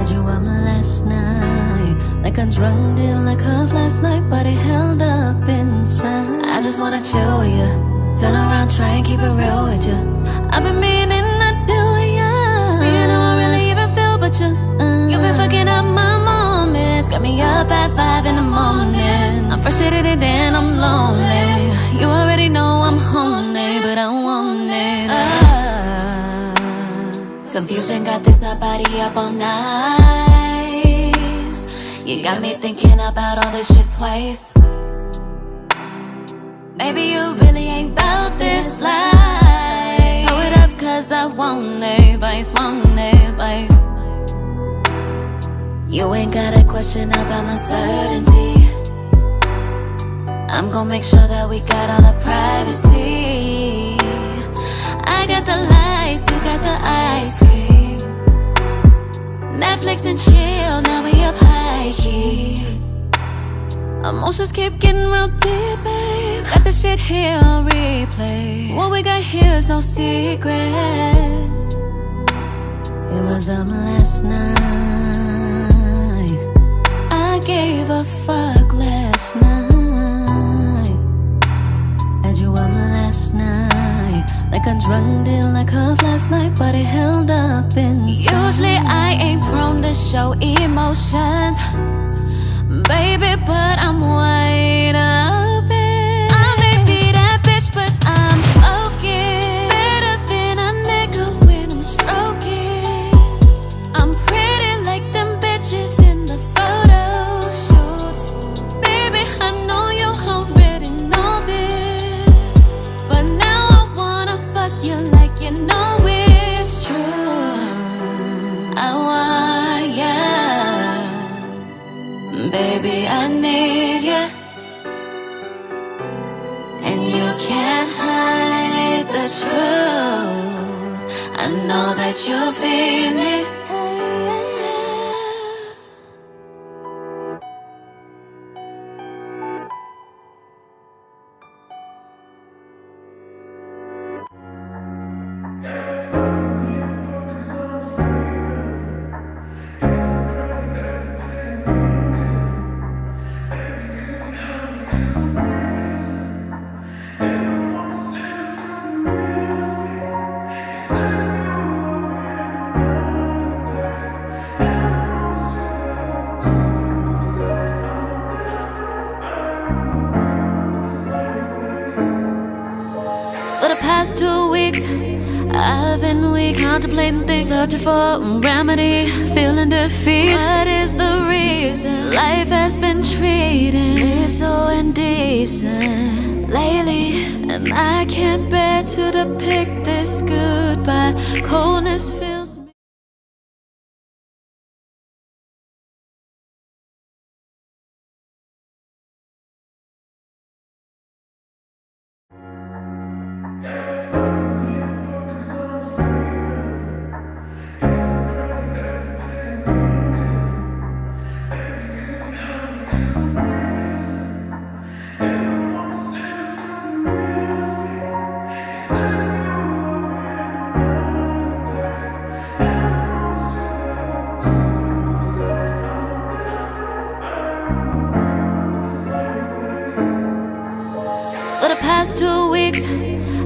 Had you up last night, like a drunk deal, like cuff last night, but it held up inside. I just wanna chill with you, turn around, try and keep it real with you. I've been meaning to do ya, see I don't really even feel but you. You've been fucking up my moments, got me up at 5 in the morning. I'm frustrated and then I'm lonely. You already know I'm horny, but I want it. Confusion got this our body up all night. You got me thinking about all this shit twice. Maybe you really ain't about this life. Throw it up cause I want advice, want advice. You ain't got a question about my certainty. I'm gon' make sure that we got all the privacy. I got the lights, you got the ice cream. Netflix and chill, now we up high key. Emotions keep getting real deep, babe. Got this shit here on replay. What we got here is no secret. It was last night. I gave a fuck last night. Had you up last night, like a drunk deal, like cuff last night, but it held up inside. Usually I ain't prone to show emotions, baby, but I'm wide open. I may be that bitch, but I'm smoking better than a nigga when I'm stroking. I'm pretty like them bitches in the photo shoots. Baby, I know you already know this, but now I wanna fuck you like you know it's true. I want ya, baby, I need ya, and you can't hide the truth. I know that you feel me. For the past 2 weeks, I've been weak, contemplating things, searching for a remedy, feeling defeat. What is the reason life has been treating me so indecent lately? And I can't bear to depict this goodbye. Coldness fills me. For the past 2 weeks,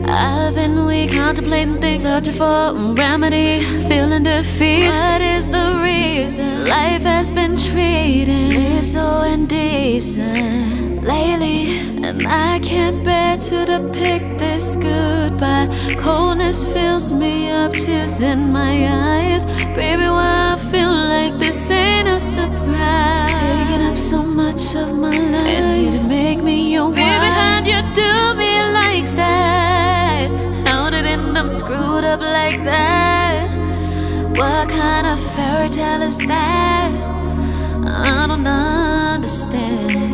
I've been weak, contemplating things, searching for a remedy, feeling defeat. What is the reason life has been treating me so indecent lately? And I can't bear to depict this goodbye. Coldness fills me up, tears in my eyes. Baby, why I feel like this ain't a surprise. Taking up so much of my life, and you to make me your wife. Baby, how'd you do me like that? How'd it end up screwed up like that? What kind of fairy tale is that? I don't understand.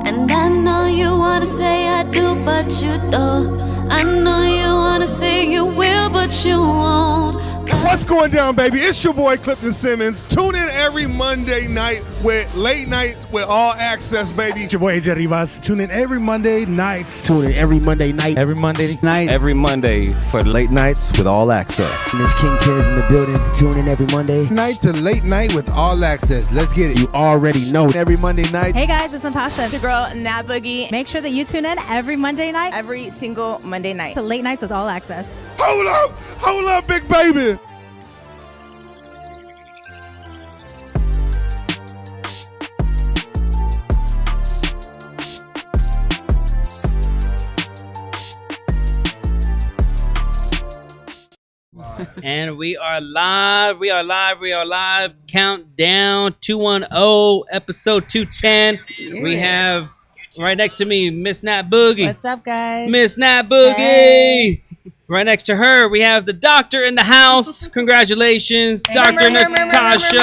And I know you wanna say I do, but you don't. I know you wanna say you will, but you won't. What's going down, baby? It's your boy Clifton Simmons. Tune in every Monday night with Late Nights with All Access, baby. It's your boy AJ Rivas. Tune in every Monday night. Tune in every Monday night. Every Monday night. Every Monday for Late Nights with All Access. And this King Tiz in the building. Tune in every Monday Night to Late Night with All Access. Let's get it. You already know. Every Monday night. Hey guys, it's Natasha. It's your girl, Nat Boogie. Make sure that you tune in every Monday night. Every single Monday night. To Late Nights with All Access. Hold up, big baby. And we are live. Countdown 210, episode 210. Yeah. We have right next to me, Miss Nat Boogie. What's up, guys? Miss Nat Boogie. Hey. Right next to her, we have the doctor in the house. Congratulations, Dr. Natasha.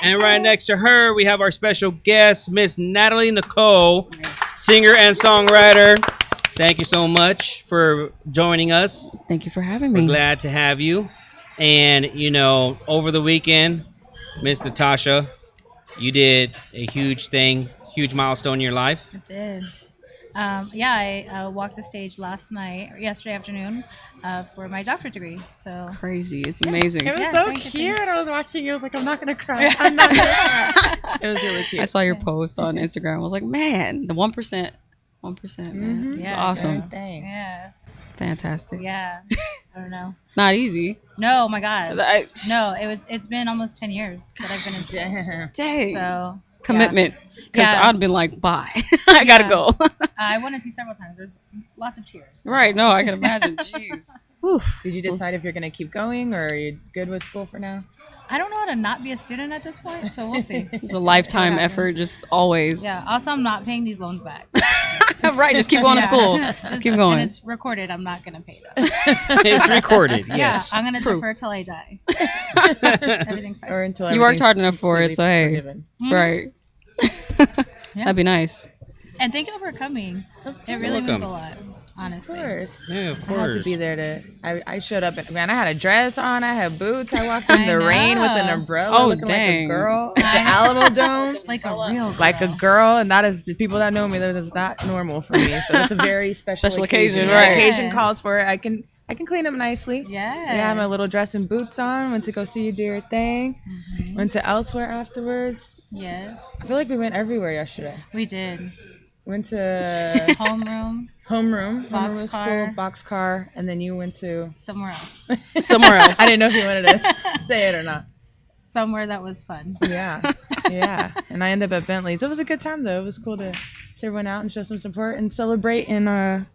And right next to her, we have our special guest, Miss Natalie Nichole, singer and songwriter. Thank you so much for joining us. Thank you for having me. We're glad to have you. And, you know, over the weekend, Miss Natasha, you did a huge thing, huge milestone in your life. I did. I walked the stage yesterday afternoon, for my doctorate degree. So crazy. It's amazing. It was so cute. I was watching you. I was like, I'm not going to cry. I'm not going to cry. It was really cute. I saw your post on Instagram. I was like, man, the 1%. 1%, man. It's awesome. Yes. Fantastic. Yeah. I don't know. It's not easy. No, my God. No, it's been almost 10 years that I've been in school. Dang. So commitment. Because Yeah. I'd been like, bye. I gotta go. I wanted to several times. There's lots of tears. Right. No, I can imagine. Jeez. Whew. Did you decide if you're going to keep going or are you good with school for now? I don't know how to not be a student at this point, so we'll see. It's a lifetime effort, just always. Yeah. Also, I'm not paying these loans back. Right. Just keep going to school. Just keep going. And it's recorded. I'm not going to pay them. It's recorded, yes. Yeah, I'm going to defer till I die. Everything's fine. Or until you worked hard enough for it, so hey. Right. Yeah. That'd be nice. And thank you for coming. It really means a lot, honestly. Of course. Yeah, of I course. had to be there I showed up, man, I had a dress on, I had boots, I walked in the rain with an umbrella looking dang. like a girl at the Alamo Dome. Like a real girl. Like a girl, and that is, the people that know me, that is not normal for me. So it's a very special occasion. right. Occasion calls for it. I can clean up nicely. Yes. So I had my little dress and boots on, went to go see you do your thing, went to elsewhere afterwards. Yes. I feel like we went everywhere yesterday. We did. Went to Homeroom. Homeroom was Boxcar. cool. Boxcar, and then you went to Somewhere else. Somewhere else. I didn't know if you wanted to say it or not. Somewhere that was fun. Yeah. And I ended up at Bentley's. It was a good time though. It was cool to see everyone out and show some support and celebrate an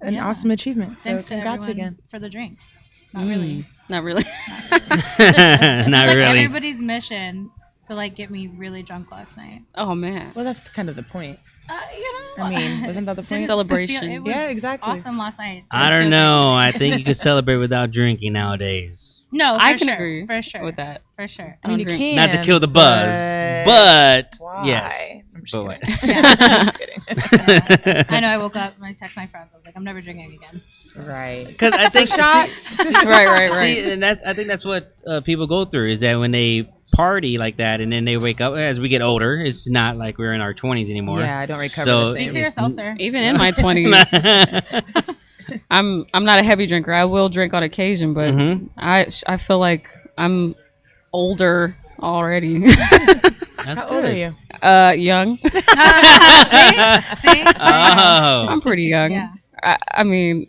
awesome achievement. Thanks so to congrats everyone again for the drinks. Not really. Not really. Not Like really. everybody's mission to like get me really drunk last night. Oh, man. Well, that's kind of the point. You know. I mean, wasn't that the point? Celebration. It was Yeah, exactly. awesome last night. I don't know. I think you could celebrate without drinking nowadays. No, I for can sure. agree For sure. with that. For sure. I mean, you drink. can. Not to kill the buzz, but why? yes. I'm just But kidding. Yeah. I'm kidding. Yeah. I know. I woke up and I text my friends. I was like, I'm never drinking again. Right. Because I think shots. Right. See, and I think that's what people go through is that when they party like that and then they wake up as we get older, it's not like we're in our 20s anymore. Yeah, I don't recover So the Speak same. for yourself, sir. Even in my 20s, I'm not a heavy drinker. I will drink on occasion, but I feel like I'm older already. That's How good. old are you? Young. See? Oh. I'm pretty young. Yeah. I mean,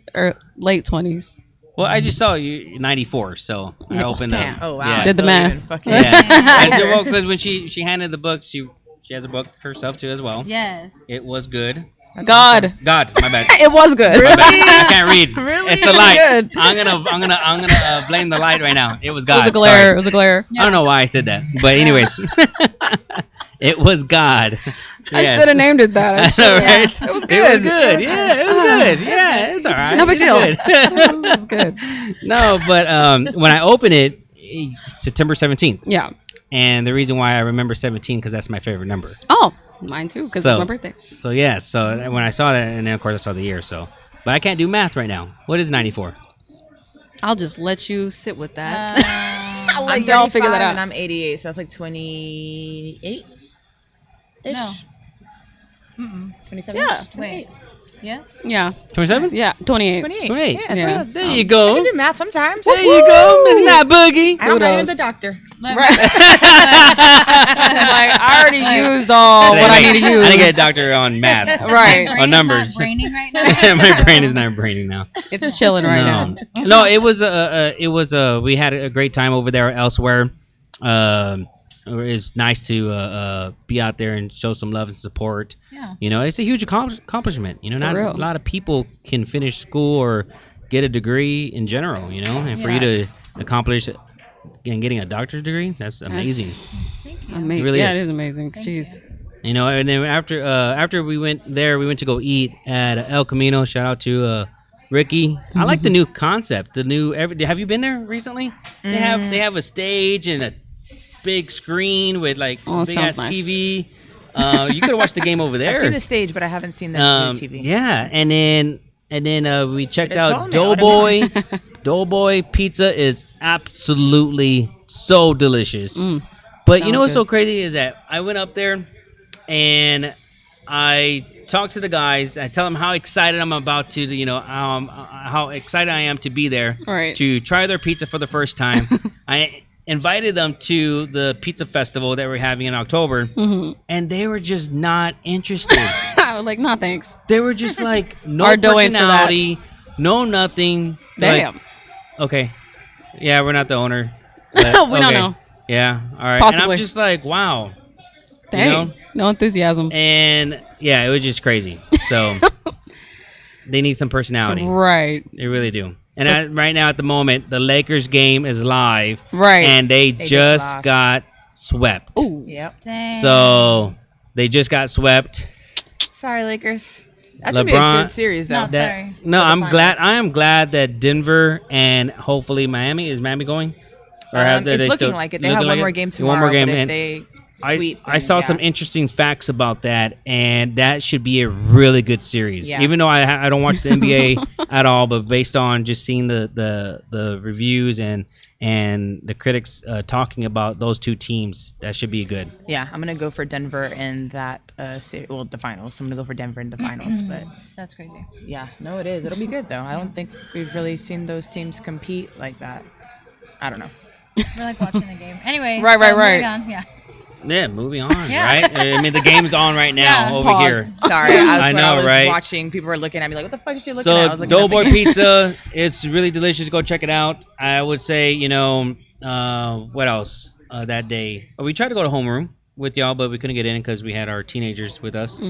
late 20s. Well, I just saw you 94, so I opened damn. up. Oh wow. Yeah. Did the So math. even fucking- Yeah. Well, because when she handed the book, she has a book herself too as well. Yes. It was good. God, My bad. it was good. My bad. I can't read. Really? It's the light. Good. I'm gonna blame the light right now. It was God. It was a glare. Sorry. It was a glare. I don't know why I said that, but anyways, it was God. I Yes. should have named it that. I I know, should've. right? It was It good. was good. Yeah, it was good. Yeah, it's all right. No big It's deal. good. It was good. No, but when I open it, September 17th. Yeah. And the reason why I remember 17 because that's my favorite number. Oh, mine too, because So- it's my birthday. So yeah, so when I saw that, and then of course I saw the year. So, but I can't do math right now. What is 94? I'll just let you sit with that. I'll let y'all figure that out. And I'm 88, so that's like 28 ish. No. 27. Yeah. Wait. Yes. Yeah. 27? Yeah. 28. 28. Yeah. Yeah. So There you I go. can do math sometimes. There you go, Miss Not Boogie. I'm not even Kudos. the doctor. Like, I already used all what I need to use. I didn't get a doctor on math. Right. My brain On is numbers. not braining right now. My brain is not braining now. It's chilling right now. No, it was we had a great time over there elsewhere. It's nice to be out there and show some love and support. Yeah. You know, it's a huge accomplishment. You know, not real. a lot of people can finish school or get a degree in general. You know, and for you to accomplish it and getting a doctor's degree, that's amazing. Amazing. It really yeah, is. it is amazing. Jeez. You know, and then after we went there, we went to go eat at El Camino. Shout out to Ricky. I like the new concept. The new have you been there recently? They have a stage and a big screen with like big ass nice. TV. You could have watched the game over there. I've seen the stage, but I haven't seen the new TV. Yeah, and then we checked Should've out told me, I would've Doughboy. Doughboy pizza is absolutely so delicious. But you know what's so crazy is that I went up there and I talked to the guys. I tell them how excited I'm about to, you know, how excited I am to be there to try their pizza for the first time. I invited them to the pizza festival that we're having in October, and they were just not interested. I was like, no, thanks. They were just like, no Our dough ain't for that. personality, no nothing. Damn. Like, okay. Yeah, we're not the owner. We but don't okay. know. Yeah, all right. And Possibly. I'm just like, wow. Dang. You know? No enthusiasm. And yeah, it was just crazy. So they need some personality. Right. They really do. And right now, at the moment, the Lakers game is live. Right. And they just just lost. got swept. Ooh. Yep. Dang. So they just got swept. Sorry, Lakers. That's gonna be a LeBron- good series, though. No, sorry. No, For the I'm finals. glad. I am glad that Denver and hopefully Miami. Is Miami going? Or It's they looking still like it. They looking have like one more it? game tomorrow. One more game, but if and they I sweep, I then saw yeah. some interesting facts about that, and that should be a really good series. Yeah. Even though I don't watch the NBA at all, but based on just seeing the reviews and the critics talking about those two teams, that should be good. Yeah, I'm gonna go for Denver in that the finals. I'm gonna go for Denver in the finals, but That's crazy. yeah, no, it is. It'll be good though. I don't think we've really seen those teams compete like that. I don't know. We're like watching the game. Anyway. Right. moving on. Yeah. Yeah, moving on, Yeah. right? I mean, the game's on right now Yeah. over Pause. here. Sorry, I when know, I was right? watching, people were looking at me like, "What the fuck is she looking at?" I So was looking at the Doughboy game. Pizza, it's really delicious. Go check it out. I would say, you know, what else that day? We tried to go to homeroom with y'all, but we couldn't get in because we had our teenagers with us.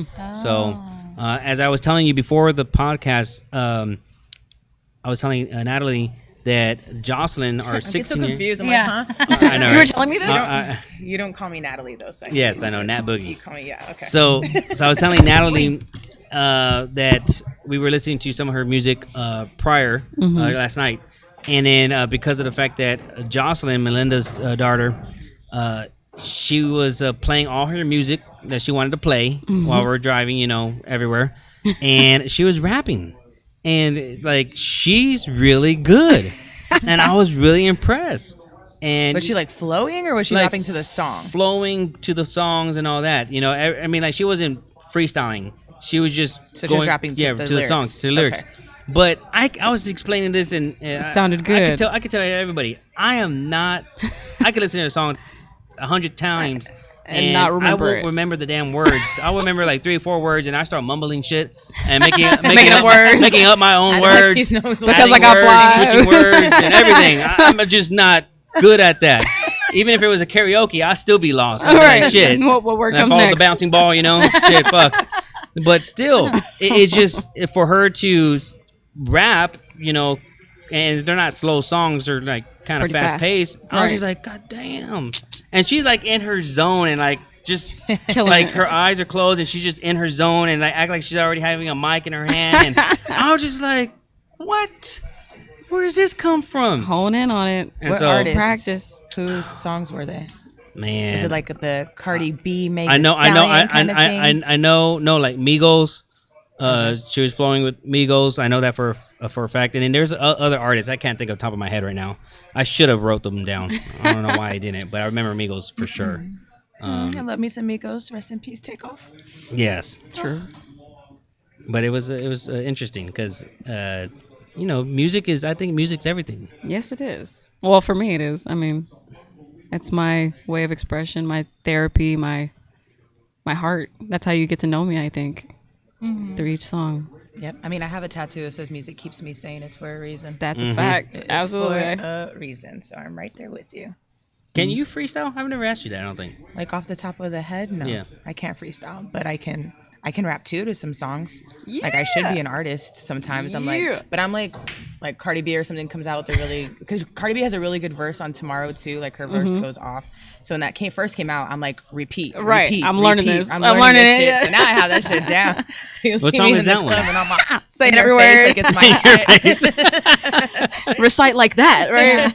So as I was telling you before the podcast, I was telling Natalie that Jocelyn, our I get so 16 year confused. I'm Yeah. like, huh? I know, You were right? telling me this? You don't call me Natalie though. So Yes, I know, Nat Boogie. You call me, yeah, okay. So I was telling Natalie that we were listening to some of her music prior last night, and then because of the fact that Jocelyn, Melinda's daughter, she was playing all her music that she wanted to play while we were driving, you know, everywhere, and she was rapping, and like she's really good, and I was really impressed. And Was she like flowing or was she like, rapping to the song? flowing to the songs and all that, you know. I mean, like she wasn't freestyling, she was just So she was rapping to the to the lyrics. songs, to the lyrics. Okay. But I was explaining this, and it sounded I good. could tell everybody I am not. I could listen to a song 100 times And not remember I won't it. remember the damn words. I'll remember like 3 or 4 words, and I start mumbling shit and making up words. making up my own I like words these notes. Because adding I got words, fly. switching words and everything. I'm just not good at that. Even if it was a karaoke, I'd still be lost. I'd be Right. like, shit. What word And I comes follow next? the bouncing ball, you know? Shit, fuck. But still, it's just for her to rap, you know, and they're not slow songs, they're like kind of Pretty fast fast. paced. I was Right. just like, God damn. And she's like in her zone and like just Killing like it. her eyes are closed and she's just in her zone and like act like she's already having a mic in her hand. And I was just like, what? Where does this come from? Hone in on it. And What so, artist? Practice. Whose songs were they? man, Is it like the Cardi B, Meg I know, Thee Stallion kind of thing? I know, no, like Migos. She was flowing with Migos. I know that for a fact. And then there's other artists I can't think of the top of my head right now. I should have wrote them down. I don't know why I didn't, but I remember Migos for sure. I love me some Migos. Rest in peace, Takeoff. Yes, True. but it was interesting because music is. I think music's everything. Yes, it is. Well, for me, it is. I mean, it's my way of expression, my therapy, my heart. That's how you get to know me, I think, through each song. Yep. I mean, I have a tattoo that says music keeps me sane. It's for a reason. That's a fact. It is Absolutely. for a reason. So I'm right there with you. Can you freestyle? I've never asked you that. I don't think. Like off the top of the head, no. Yeah. I can't freestyle, but I can rap too to some songs. Like I should be an artist sometimes. I'm like, but I'm like Cardi B or something comes out with a really, because Cardi B has a really good verse on Tomorrow too. Like her verse goes off. So when that first came out, I'm like repeat. I'm learning this. I'm learning it. shit. Yeah. So now I have that shit down. So you'll What see song me is in the that club one? and I'm like Saying in her everywhere. face like it's my shit. Recite like that, right?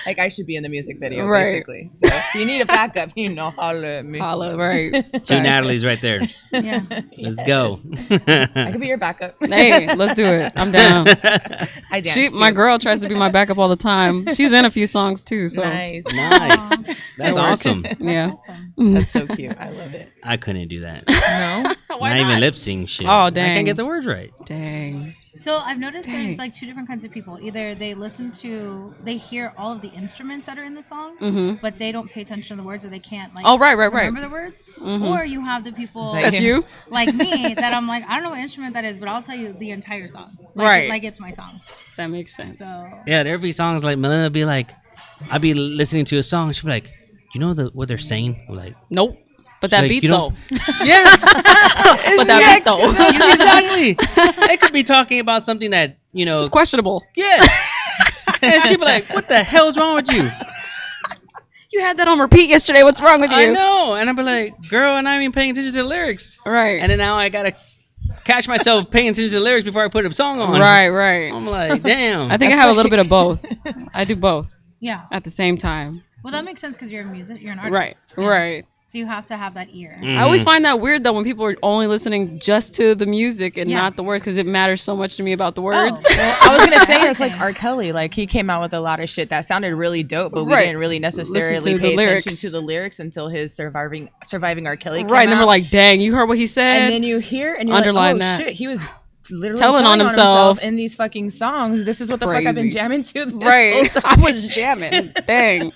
Like I should be in the music video, Right. basically. So if you need a backup, holler at me. Holla, right. Two Natalie's right there. Yeah. Let's go. I could be your backup. Hey, let's do it. I'm down. I dance My too. girl tries to be my backup all the time. She's in a few songs too, so Nice. Nice. That's awesome. yeah. That's so cute. I love it. I couldn't do that. No? Not even lip sync shit. Oh, I dang. can't get the words right. Dang. So I've noticed there's like two different kinds of people. Either they hear all of the instruments that are in the song, but they don't pay attention to the words, or they can't like remember the words. Or you have the people That's you? like me that I'm like, I don't know what instrument that is, but I'll tell you the entire song. Like, Right. like it's my song. That makes sense. So Yeah, there'd be songs like Melinda be like, I'd be listening to a song. She'd be like, you know what they're saying? I'm like, Nope. But that like, beat you though. don't- yes. But that beat though. Exactly. They could be talking about something that, It's questionable. yes. And she'd be like, what the hell's wrong with you? You had that on repeat yesterday. What's wrong with you? I know. And I'd be like, girl, I'm not even paying attention to the lyrics. Right. And then now I got to catch myself paying attention to the lyrics before I put a song on. Right. I'm like, damn. I think I have a little bit of both. I do both yeah. at the same time. Well, that makes sense because you're an artist. Right. So you have to have that ear. I always find that weird though when people are only listening just to the music and Yeah. not the words, because it matters so much to me about the words. Well, I was gonna say it's like R. Kelly. Like he came out with a lot of shit that sounded really dope, but we Right. didn't really Listen necessarily to the pay attention lyrics. to the lyrics until his surviving R. Kelly came Right, and then we're out. like, dang, you heard what he said? And then you hear and you're Underline like, oh that. shit, he was literally Telling on himself. in these fucking songs. This is what the fuck I've been Crazy. jamming to. This Right. whole time. I was jamming. Dang.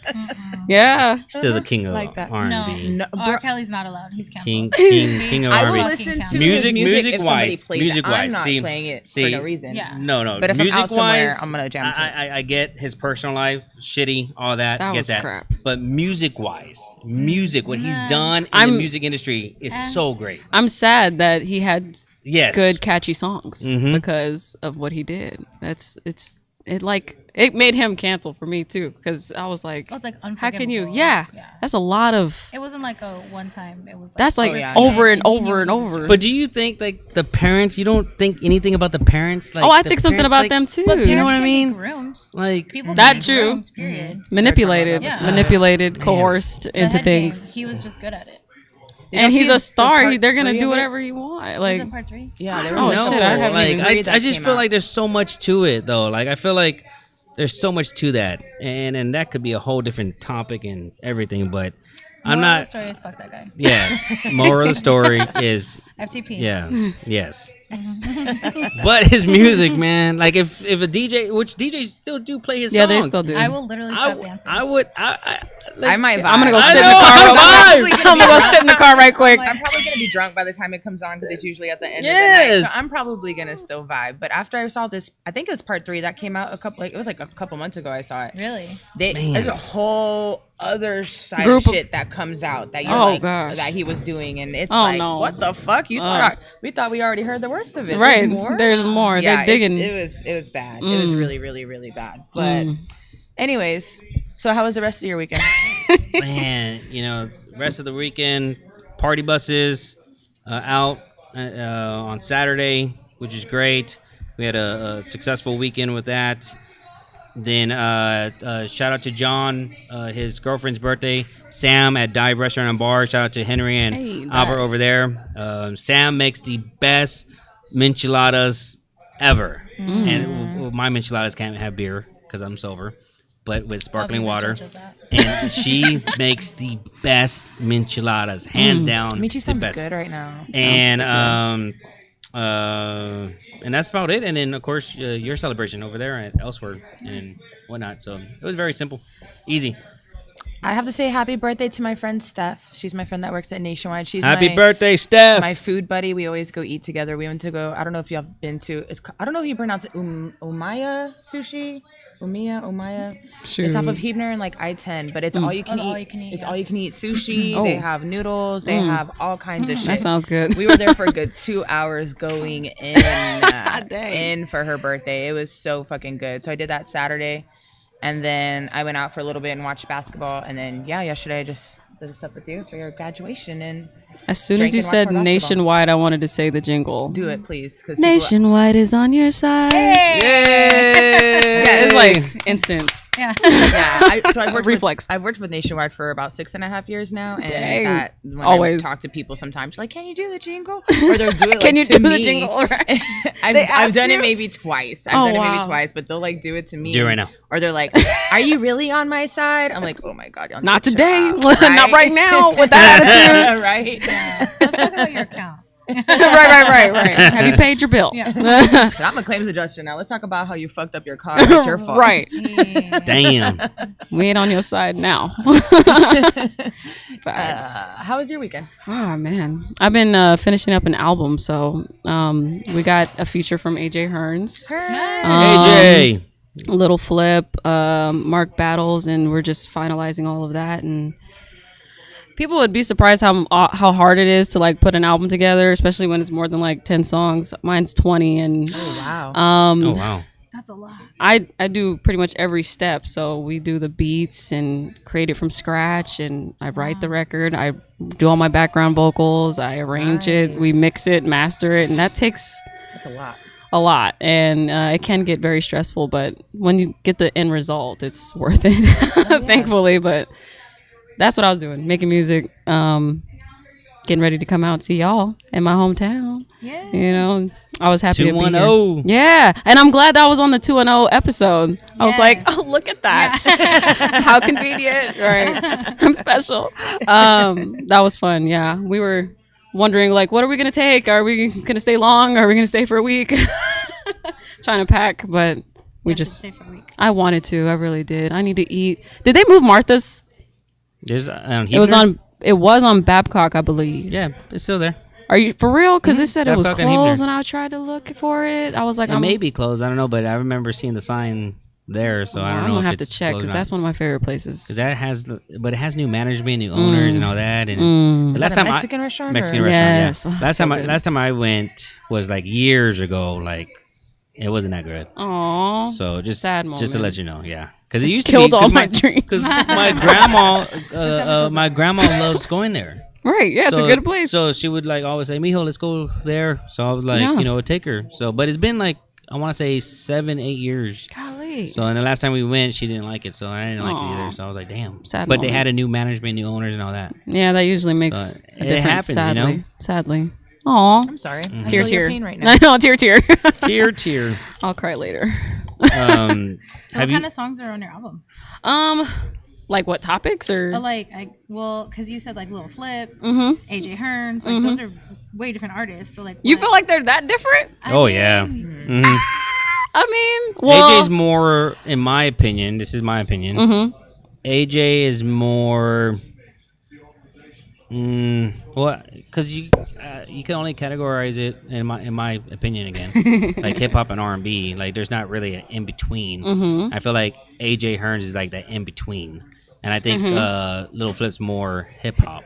Yeah. Still the king of Like that. R&B. No, R. bro, Kelly's not allowed. He's canceled. King of I will R&B. listen to Music- his music if somebody music-wise. plays it. I'm Music-wise. not See- playing it see- for no reason. Yeah. No. But if I'm out somewhere, Music-wise, I'm gonna jam to it. I get his personal life, shitty, all that. That get was that. crap. But music-wise, what he's done in the music industry is so great. I'm sad that he had Yes. good catchy songs Mhm. because of what he did. It made him cancel for me too, because I was like, Oh, it's like how can you? unforgivable. Yeah, that's a lot of. It wasn't like a one time. It was. Like, That's like yeah, over yeah. and over and over. But do you think like the parents? You don't think anything about the parents? Like, I the think something parents, about like, them too. But You know what I parents can mean? be groomed. Like People That can be true. groomed, period. Manipulated, Yeah. manipulated, coerced It's a into head game. things. He was just good at it. And he's see a star. the part They're gonna 3 do of it? whatever you want. Was Like, it part 3? Yeah, there Oh, was shit, I haven't like even I just feel like there's so much to it though. Like I feel like there's so much to that, and that could be a whole different topic and everything. But I'm Moral not. of the story is fuck that guy. Yeah. Moral of the story is FTP. yeah. Yes. But his music, man. Like if a DJ, which DJs still do play his yeah, songs. they still do. I will literally stop dancing. I would. I might. I'm gonna go I sit in know, the car. I real know. quick. I'm gonna go sit in the car right quick. I'm probably gonna be drunk by the time it comes on because it's usually at the end of the Yes. night. So I'm probably gonna still vibe. But after I saw this, I think it was part 3 that came out a couple months ago. I saw it. Really? There's a whole other side Group of of- shit that comes out that you're Oh, like gosh. that he was doing, and it's Oh, like, no. what the fuck? You thought we thought we already heard the worst of it. Right. There's more. There's more. Yeah, They're digging. it was bad. It was really, really, really bad. But anyways, so how was the rest of your weekend? Man, rest of the weekend, party buses out on Saturday, which is great. We had a successful weekend with that. Then shout out to John, his girlfriend's birthday. Sam at Dive Restaurant and Bar. Shout out to Henry and Albert over there. Sam makes the best micheladas ever. And my micheladas can't have beer because I'm sober, but with sparkling water. And she makes the best micheladas, hands down. Michi sounds best. good right now. And that's about it. And then of course your celebration over there at Elsewhere and whatnot. So it was very simple, easy. I have to say happy birthday to my friend Steph. She's my friend that works at Nationwide. She's happy birthday, Steph. My food buddy. We always go eat together. We went to go. I don't know if y'all been to. I don't know if you pronounce it Umaya Sushi. Umaya. Shoot. It's off of Hebner and like I-10, but it's all you can eat. It's all you can eat sushi. They have noodles. They have all kinds of shit. That sounds good. We were there for a good 2 hours going in for her birthday. It was so fucking good. So I did that Saturday. And then I went out for a little bit and watched basketball. And then, yesterday I just did stuff with you for your graduation. And as soon as you said Nationwide, I wanted to say the jingle. Do it, please. Nationwide is on your side. Hey! Yeah, it's like instant. Yeah. So I've worked reflex. I've worked with Nationwide for about 6.5 years now, and Dang. when Always I talk to people sometimes, like, can you do the jingle? Or they'll do it. Can like, you to do me. the jingle? Right. I've done it maybe twice. But they'll like do it to me. Do it right now. Or they're like, "Are you really on my side?" I'm like, "Oh my god, y'all Not need to today. chill out, right? Not right now with that attitude. Right? Yeah. So let's talk about your account. right. Have you paid your bill? Yeah. Shit, I'm a claims adjuster now. Let's talk about how you fucked up your car. It's your fault. Right. Yeah. Damn. We ain't on your side now. How was your weekend? Oh man, I've been finishing up an album, so we got a feature from AJ Hearns, AJ, Little Flip, Mark Battles, and we're just finalizing all of that. And people would be surprised how hard it is to like put an album together, especially when it's more than like 10 songs. Mine's 20, and Oh wow. oh wow. That's a lot. I do pretty much every step. So we do the beats and create it from scratch, and I write the record. I do all my background vocals. I arrange it. We mix it, master it, and that takes That's a lot. a lot. And it can get very stressful, but when you get the end result, it's worth it, thankfully. But that's what I was doing, making music, getting ready to come out and see y'all in my hometown. Yeah. You know, I was happy to be here. 210. Yeah, and I'm glad that I was on the 210 episode. I was like, oh, look at that. How convenient. Right. I'm special. That was fun. Yeah. We were wondering, like, what are we going to take? Are we going to stay long? Are we going to stay for a week? Trying to pack, but we just, Stay for a week. I wanted to. I really did. I need to eat. Did they move Martha's? There's It was on Babcock, I believe. Yeah, it's still there. Are you for real? Because it said it was Babcock and closed Hebner. when I tried to look for it. I was like, It may be closed. I don't know, but I remember seeing the sign there, so I don't know. I'm gonna if have to it's check closed or because not. that's one of my favorite places. 'Cause that has, but it has new management, new owners, and all that. And Is last that a time Mexican restaurant? Mexican or? restaurant, Yes. yeah. Oh, so good. Last time I went was like years ago. Like it wasn't that good. Aw, So just sad just to moment. let you know, yeah. Because it Just used to killed be, all my dreams. Because my grandma loves going there. Right? Yeah, it's a good place. So she would like always say, "Mijo, let's go there." So I was like, Yeah. take her. So, but it's been like I want to say 7-8 years. Golly. So, and the last time we went, she didn't like it, so I didn't like it Aw. either. So I was like, "Damn." Sad But they moment. had a new management, new owners, and all that. Yeah, that usually makes So a it difference. happens, you know? Sadly, sadly. Aw, I'm sorry. I tear, feel your tear. pain right now. I know, tear, tear. Tear. I'll cry later. So Have what you? kind of songs are on your album? Like what topics or? Because you said like Lil Flip, Mm-hmm. AJ Hearns, like those are way different artists. So like, You what- feel like they're that different? Oh yeah. mean, Mhm. I mean, well, AJ's more, in my opinion. This is my opinion. Mhm. AJ is more. Well, because you can only categorize it in my opinion again, like hip hop and R&B. Like there's not really an in between. Mhm. I feel like AJ Hearns is like that in between, and I think Little Flip's more hip hop.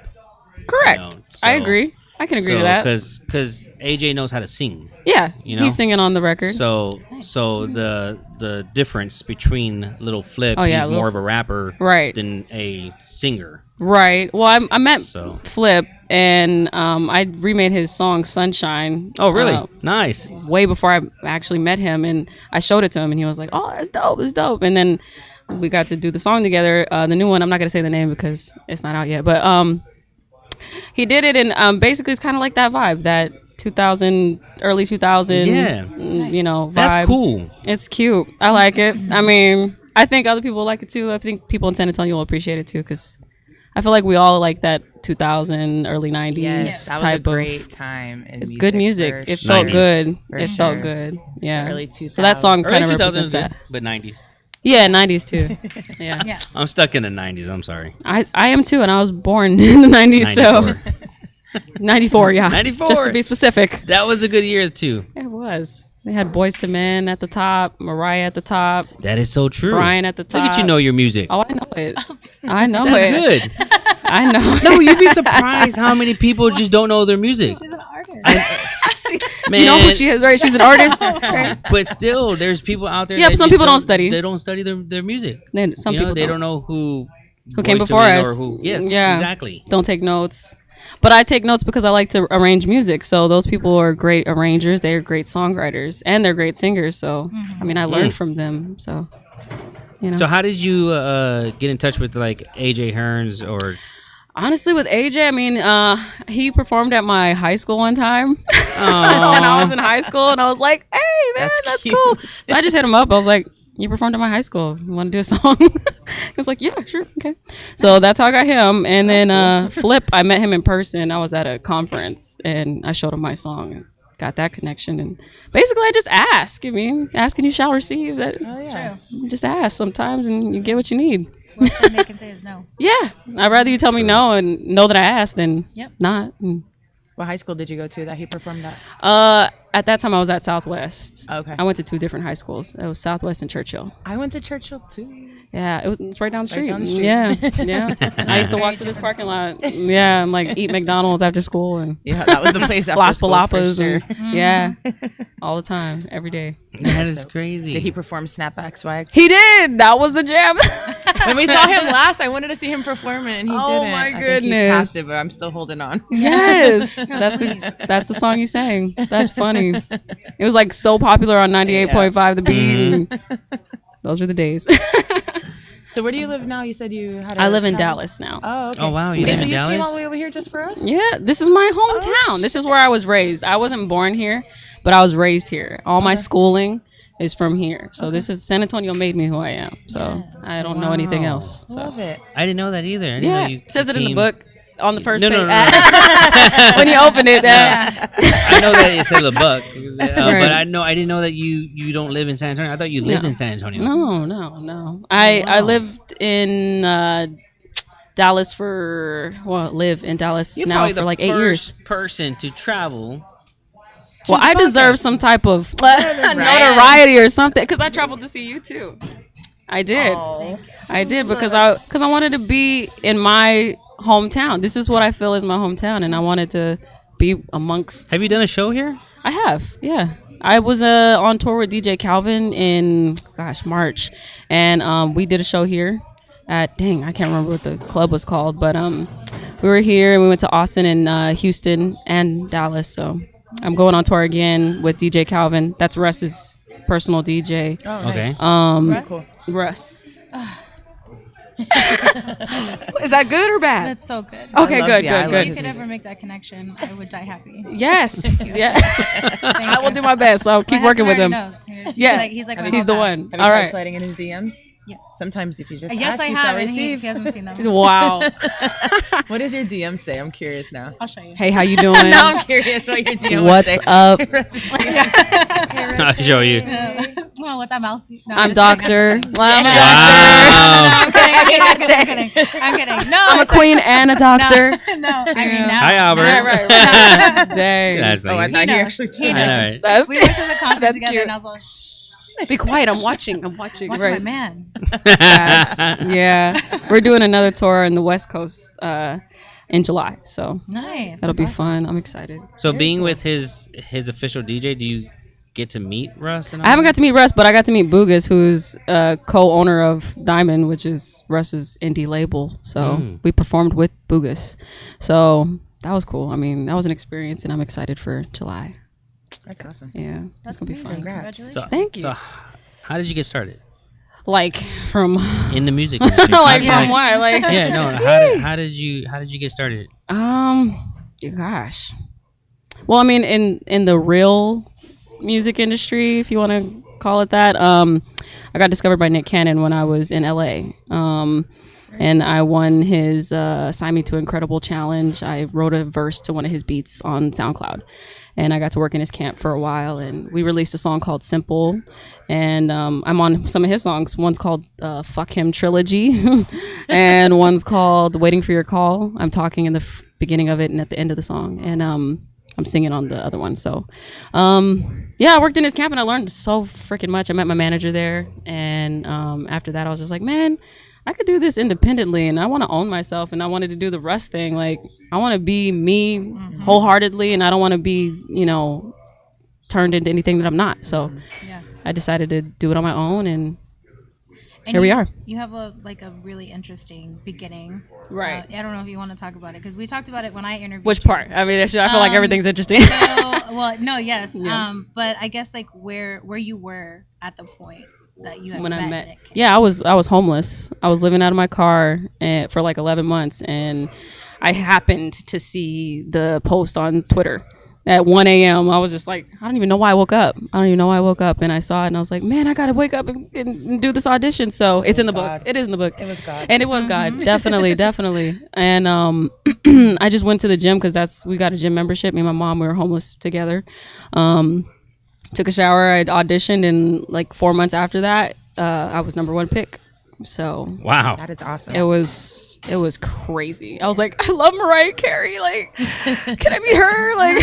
correct. You know, I so- agree. I can agree to that. Because AJ knows how to sing. Yeah, you know? he's singing on the record. So the difference between Little Flip, Oh, yeah, he's Lil more of a rapper Right. than a singer. Right. Well, I met So- Flip, and I remade his song Sunshine. Oh, really? Nice. Way before I actually met him, and I showed it to him, and he was like, "Oh, that's dope. It's dope." And then we got to do the song together. The new one, I'm not gonna say the name because it's not out yet, but he did it, and basically it's kind of like that vibe, that 2000, early 2000, you know, vibe. That's cool. It's cute. I like it. I mean, I think other people like it too. I think people in San Antonio will appreciate it too, because I feel like we all like that 2000, early 90s Yes, that was type a great time in music. Good music. It felt good. It felt good. Yeah. Early 2000s. So that song kind of Early 2000s, represents that. but 90s. Yeah, 90s too. Yeah. I'm stuck in the 90s. I'm sorry. I am too, and I was born in the 90s, 94. so 94, yeah. 94. Just to be specific. That was a good year too. It was. They had Boys to Men at the top, Mariah at the top. That is so true. Brian at the top. Look at you know your music. Oh, I know it. I know That's it. good. I know. No, you'd be surprised how many people just don't know their music. She's an artist. Man, you know who she is, right? She's an artist. Right? But still, there's people out there. Yeah, that but some just people don't study. They don't study their music. Some You know, people they don't know who came Boyz II before Men us. Or who, yes, yeah, exactly. Don't take notes. But I take notes because I like to arrange music. So those people are great arrangers. They're great songwriters, and they're great singers. So I mean, I learned from them. So you know. So how did you get in touch with like AJ Hearns or? Honestly, with AJ, I mean, he performed at my high school one time when I was in high school, and I was like, "Hey, man, that's cool." So I just hit him up. I was like, "You performed at my high school. You want to do a song?" He was like, "Yeah, sure, okay." So that's how I got him. And then Flip, I met him in person. I was at a conference, and I showed him my song and got that connection. And basically, I just ask. I mean, asking you shall receive. That's true. You just ask sometimes, and you get what you need. Worst thing they can say is no. Yeah, I'd rather you tell me no and know that I asked than not. What high school did you go to that he performed at? At that time, I was at Southwest. Okay. I went to 2 different high schools. It was Southwest and Churchill. I went to Churchill too. Yeah, it was right down the street. down the street. Yeah, yeah. I used to walk to this parking lot. Yeah, and like eat McDonald's after school and Yeah, that was the place after Las school for Palapas sure. and yeah, all the time, every day. That is crazy. Did he perform Snapback Swag? He did. That was the jam. When we saw him last, I wanted to see him perform it, and he Oh didn't. my I think he's past goodness. it, but I'm still holding on. Yes, that's the song he sang. That's funny. It was like so popular on 98.5 The Beat. And those were the days. So where do you live now? You said you had. I live in Dallas now. Oh, okay. Oh, wow, you live so in you Dallas? came all the way over here just for us? Yeah, this is my hometown. This is where I was raised. I wasn't born here, but I was raised here. All my schooling is from here. So this is San Antonio made me who I am. So I don't know anything else. So. Love it. I didn't know that either. I didn't Yeah, know you it says it in the came- book on the first No, page. no, no. When you open it. I know that it said the book, Right. but I didn't know that you don't live in San Antonio. I thought you lived in San Antonio. No. I lived in Dallas live in Dallas You're now probably for the like 8 years. first person to travel. Well, I deserve some type of notoriety or something because I traveled to see you too. I did. I did because I wanted to be in my hometown. This is what I feel is my hometown, and I wanted to be amongst. Have you done a show here? I have, yeah. I was on tour with DJ Calvin in March, and we did a show here at I can't remember what the club was called, but we were here and we went to Austin and Houston and Dallas. So I'm going on tour again with DJ Calvin. That's Russ's personal DJ. Oh, Okay. nice. Cool. Russ. Is that good or bad? That's so good. Okay, good. If you could ever make that connection, I would die happy. Yes, yeah. I will do my best. I'll keep My working with him. husband already knows. Yeah, he's like he's the one. Have you All tried right. sliding in his DMs? Yes. Sometimes if you just Yes, ask, I you have, shall and he receive. hasn't seen them. Wow. What does your DM say? I'm curious now. I'll show you. Hey, how you doing? Now I'm curious what your DM What's would say. up? I'll show you. Well, with that mouth. No, I'm just doctor. kidding. Well, I'm a Wow. I'm kidding. I'm kidding. No, I'm a queen and a doctor. No, I mean now. Hi, Albert. Right. Dang. That's Oh, I funny. thought he knows. actually He did. knows. I know, right? That's We went to the concert That's together, cute. and I was like, "Shh, Be quiet. I'm watching. watch Right. my man." Gosh. Yeah. We're doing another tour in the West Coast in July. So Nice. that'll be fun. I'm excited. So being with his official DJ, do you get to meet Russ? And all I haven't that? got to meet Russ, but I got to meet Boogas, who's co-owner of Diamond, which is Russ's indie label. So we performed with Boogas. So that was cool. I mean, that was an experience, and I'm excited for July. That's awesome. Yeah, that's gonna be fun. Congrats. Thank you. So, how did you get started Like from in the music industry? like from what? Like yeah, no. How did you get started? Gosh. Well, I mean, in the real music industry, if you want to call it that, I got discovered by Nick Cannon when I was in LA. And I won his Sign Me to Incredible challenge. I wrote a verse to one of his beats on SoundCloud. And I got to work in his camp for a while. And we released a song called Simple. And I'm on some of his songs. One's called Fuck Him Trilogy. And one's called Waiting for Your Call. I'm talking in the beginning of it and at the end of the song. And I'm singing on the other one. So, yeah, I worked in his camp and I learned so freaking much. I met my manager there. And after that, I was just like, man, I could do this independently and I want to own myself and I wanted to do the Russ thing. Like, I want to be me wholeheartedly and I don't want to be, turned into anything that I'm not. So I decided to do it on my own and here we are. You have a really interesting beginning. Right. I don't know if you want to talk about it because we talked about it when I interviewed Which you. part? I mean, I feel like everything's interesting. Yes. Yeah. But I guess where you were at the point that you had when I met Nick. I was homeless. I was living out of my car for 11 months and I happened to see the post on Twitter at 1 a.m. I was just like, I don't even know why I woke up. And I saw it and I was like, man, I gotta wake up and do this audition. So it's in the book. It is in the book. It was God. And it was God. Definitely. And I just went to the gym because we got a gym membership. Me and my mom, we were homeless together. Took a shower, I auditioned, and 4 months after that, I was #1 pick. So wow, that is awesome. It was crazy. I was like, I love Mariah Carey. Like, can I meet her? Like,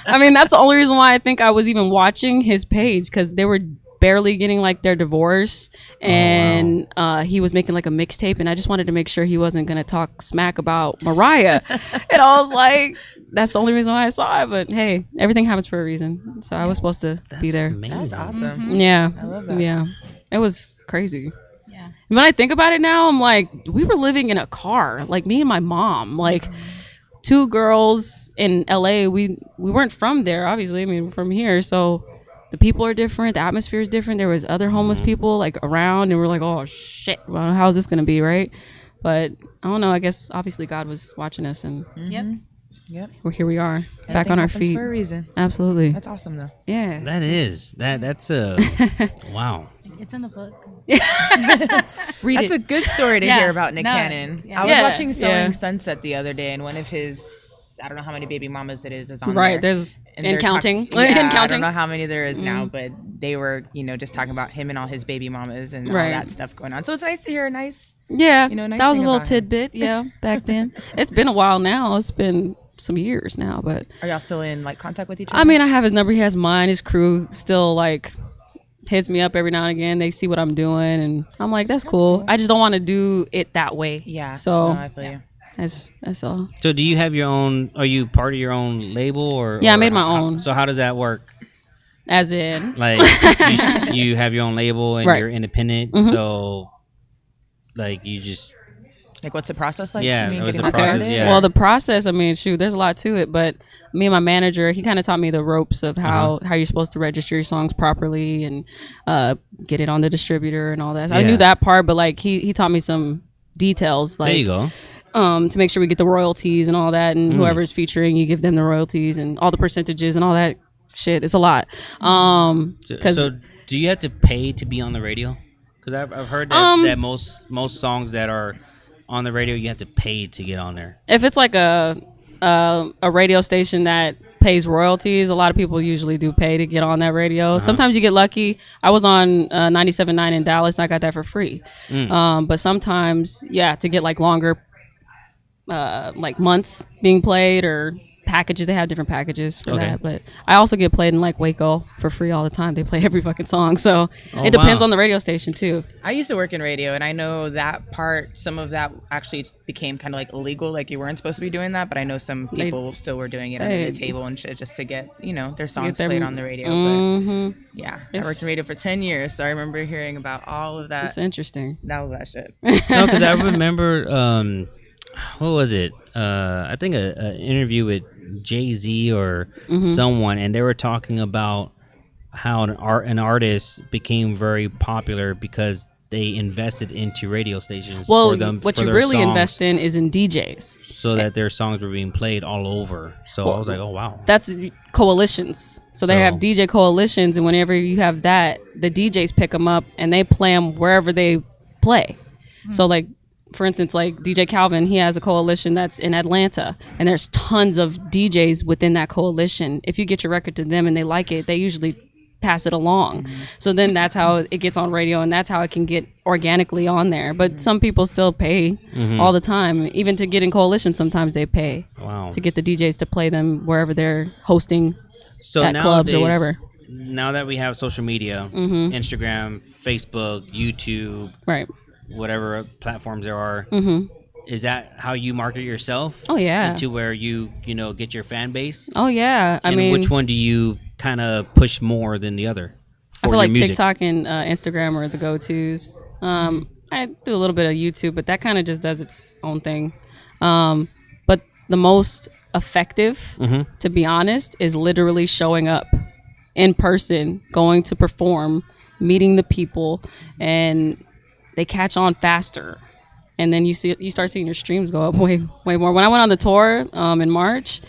I mean, that's the only reason why I think I was even watching his page because they were barely getting their divorce and he was making a mixtape and I just wanted to make sure he wasn't gonna talk smack about Mariah. And I was like, that's the only reason why I saw it, but hey, everything happens for a reason. So I was supposed to be there. Amazing. That's awesome. Yeah. I love that. Yeah. It was crazy. Yeah. When I think about it now, I'm like, we were living in a car, me and my mom, two girls in LA. We weren't from there, obviously. I mean, we're from here, so the people are different, the atmosphere is different. There was other homeless people around and we're like, oh shit, well, how's this gonna be, right? But I don't know, I guess obviously God was watching us and Yep. here we are, back on our feet for a reason. Absolutely. That's awesome though. Yeah. That's a wow. It's in the book. Read That's it. a good story to hear about Nick Cannon. Yeah. I was watching Selling Yeah. Sunset the other day and one of his, I don't know how many baby mamas it is on Right, there. there's And and they're counting. talk- yeah, And I don't counting. know how many there is now, but they were, just talking about him and all his baby mamas and Right. all that stuff going on. So it's nice to hear a nice. Yeah, nice that was a thing little about him. tidbit. Yeah, back then. It's been a while now. It's been some years now, but Are y'all still in contact with each other? I mean, I have his number. He has mine. His crew still hits me up every now and again. They see what I'm doing, and I'm like, that's cool. I just don't want to do it that way. Yeah. So no, I feel you. that's all. So do you have your own? Are you part of your own label or? Yeah, I or made my how- own. So how does that work? As in, You have your own label and Right. you're independent. Mhm. So you just What's the process like? Yeah, You mean what's getting the process, started? yeah. Well, the process, I mean, shoot, there's a lot to it, but me and my manager, he kind of taught me the ropes of how you're supposed to register your songs properly and get it on the distributor and all that. I Yeah. knew that part, but he taught me some details. there you go. To make sure we get the royalties and all that, and whoever's featuring, you give them the royalties and all the percentages and all that shit. It's a lot. So do you have to pay to be on the radio? Because I've heard that most songs that are on the radio, you have to pay to get on there. If it's a radio station that pays royalties, a lot of people usually do pay to get on that radio. Sometimes you get lucky. I was on 97.9 in Dallas and I got that for free. But sometimes, to get longer months being played or packages, they have different packages for that. But I also get played in Waco for free all the time. They play every fucking song, so it depends on the radio station too. I used to work in radio, and I know that part. Some of that actually became kind of illegal. You weren't supposed to be doing that, but I know some people still were doing it under the table and shit just to get their songs played on the radio. But yeah, I worked in radio for 10 years, so I remember hearing about all of that. It's interesting. All that shit. No, because I remember what was it? I think an interview with Jay-Z or someone, and they were talking about how an artist became very popular because they invested into radio stations. Well, for them, what for you their really songs, invest in is in DJs. so that their songs were being played all over. So I was like, oh wow. That's coalitions. So they have DJ coalitions, and whenever you have that, the DJs pick them up and they play them wherever they play. So like, for instance, like DJ Calvin, he has a coalition that's in Atlanta, and there's tons of DJs within that coalition. If you get your record to them and they like it, they usually pass it along. So then that's how it gets on radio, and that's how it can get organically on there. But some people still pay all the time. Even to get in coalition, sometimes they pay to get the DJs to play them wherever they're hosting at clubs or whatever. Now that we have social media, Instagram, Facebook, YouTube, right, whatever platforms there are, is that how you market yourself? Oh yeah. To where you get your fan base? Oh yeah. I and mean, which one do you kind of push more than the other? I feel like TikTok and Instagram are the go-tos. I do a little bit of YouTube, but that kind of just does its own thing. But the most effective, to be honest, is literally showing up in person, going to perform, meeting the people, and they catch on faster. And then you start seeing your streams go up way more. When I went on the tour in March,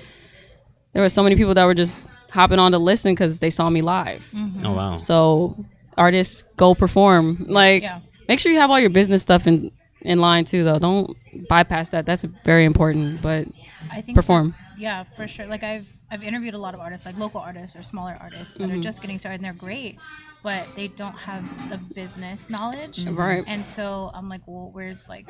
there were so many people that were just hopping on to listen because they saw me live. Oh wow! So artists, go perform. Like, make sure you have all your business stuff in line too, though. Don't bypass that. That's very important. But I think perform. Yeah, for sure. Like I've interviewed a lot of artists, like local artists or smaller artists that are just getting started, and they're great, but they don't have the business knowledge. Right. And so I'm like, well, where's like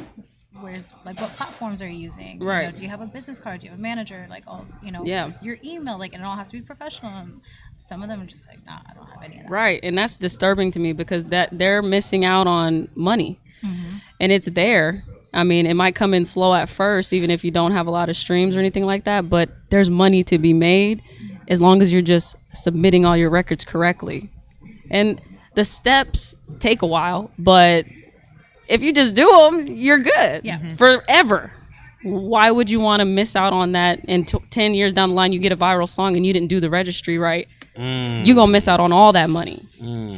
what platforms are you using? Right. You know, do you have a business card? Do you have a manager? Like, your email, like, and it all has to be professional. And some of them are just like, nah, I don't have any of that. Right. And that's disturbing to me because that they're missing out on money, and it's there. I mean, it might come in slow at first, even if you don't have a lot of streams or anything like that, but there's money to be made as long as you're just submitting all your records correctly. And the steps take a while, but if you just do them, you're good forever. Why would you want to miss out on that? And 10 years down the line, you get a viral song and you didn't do the registry right. You're going to miss out on all that money,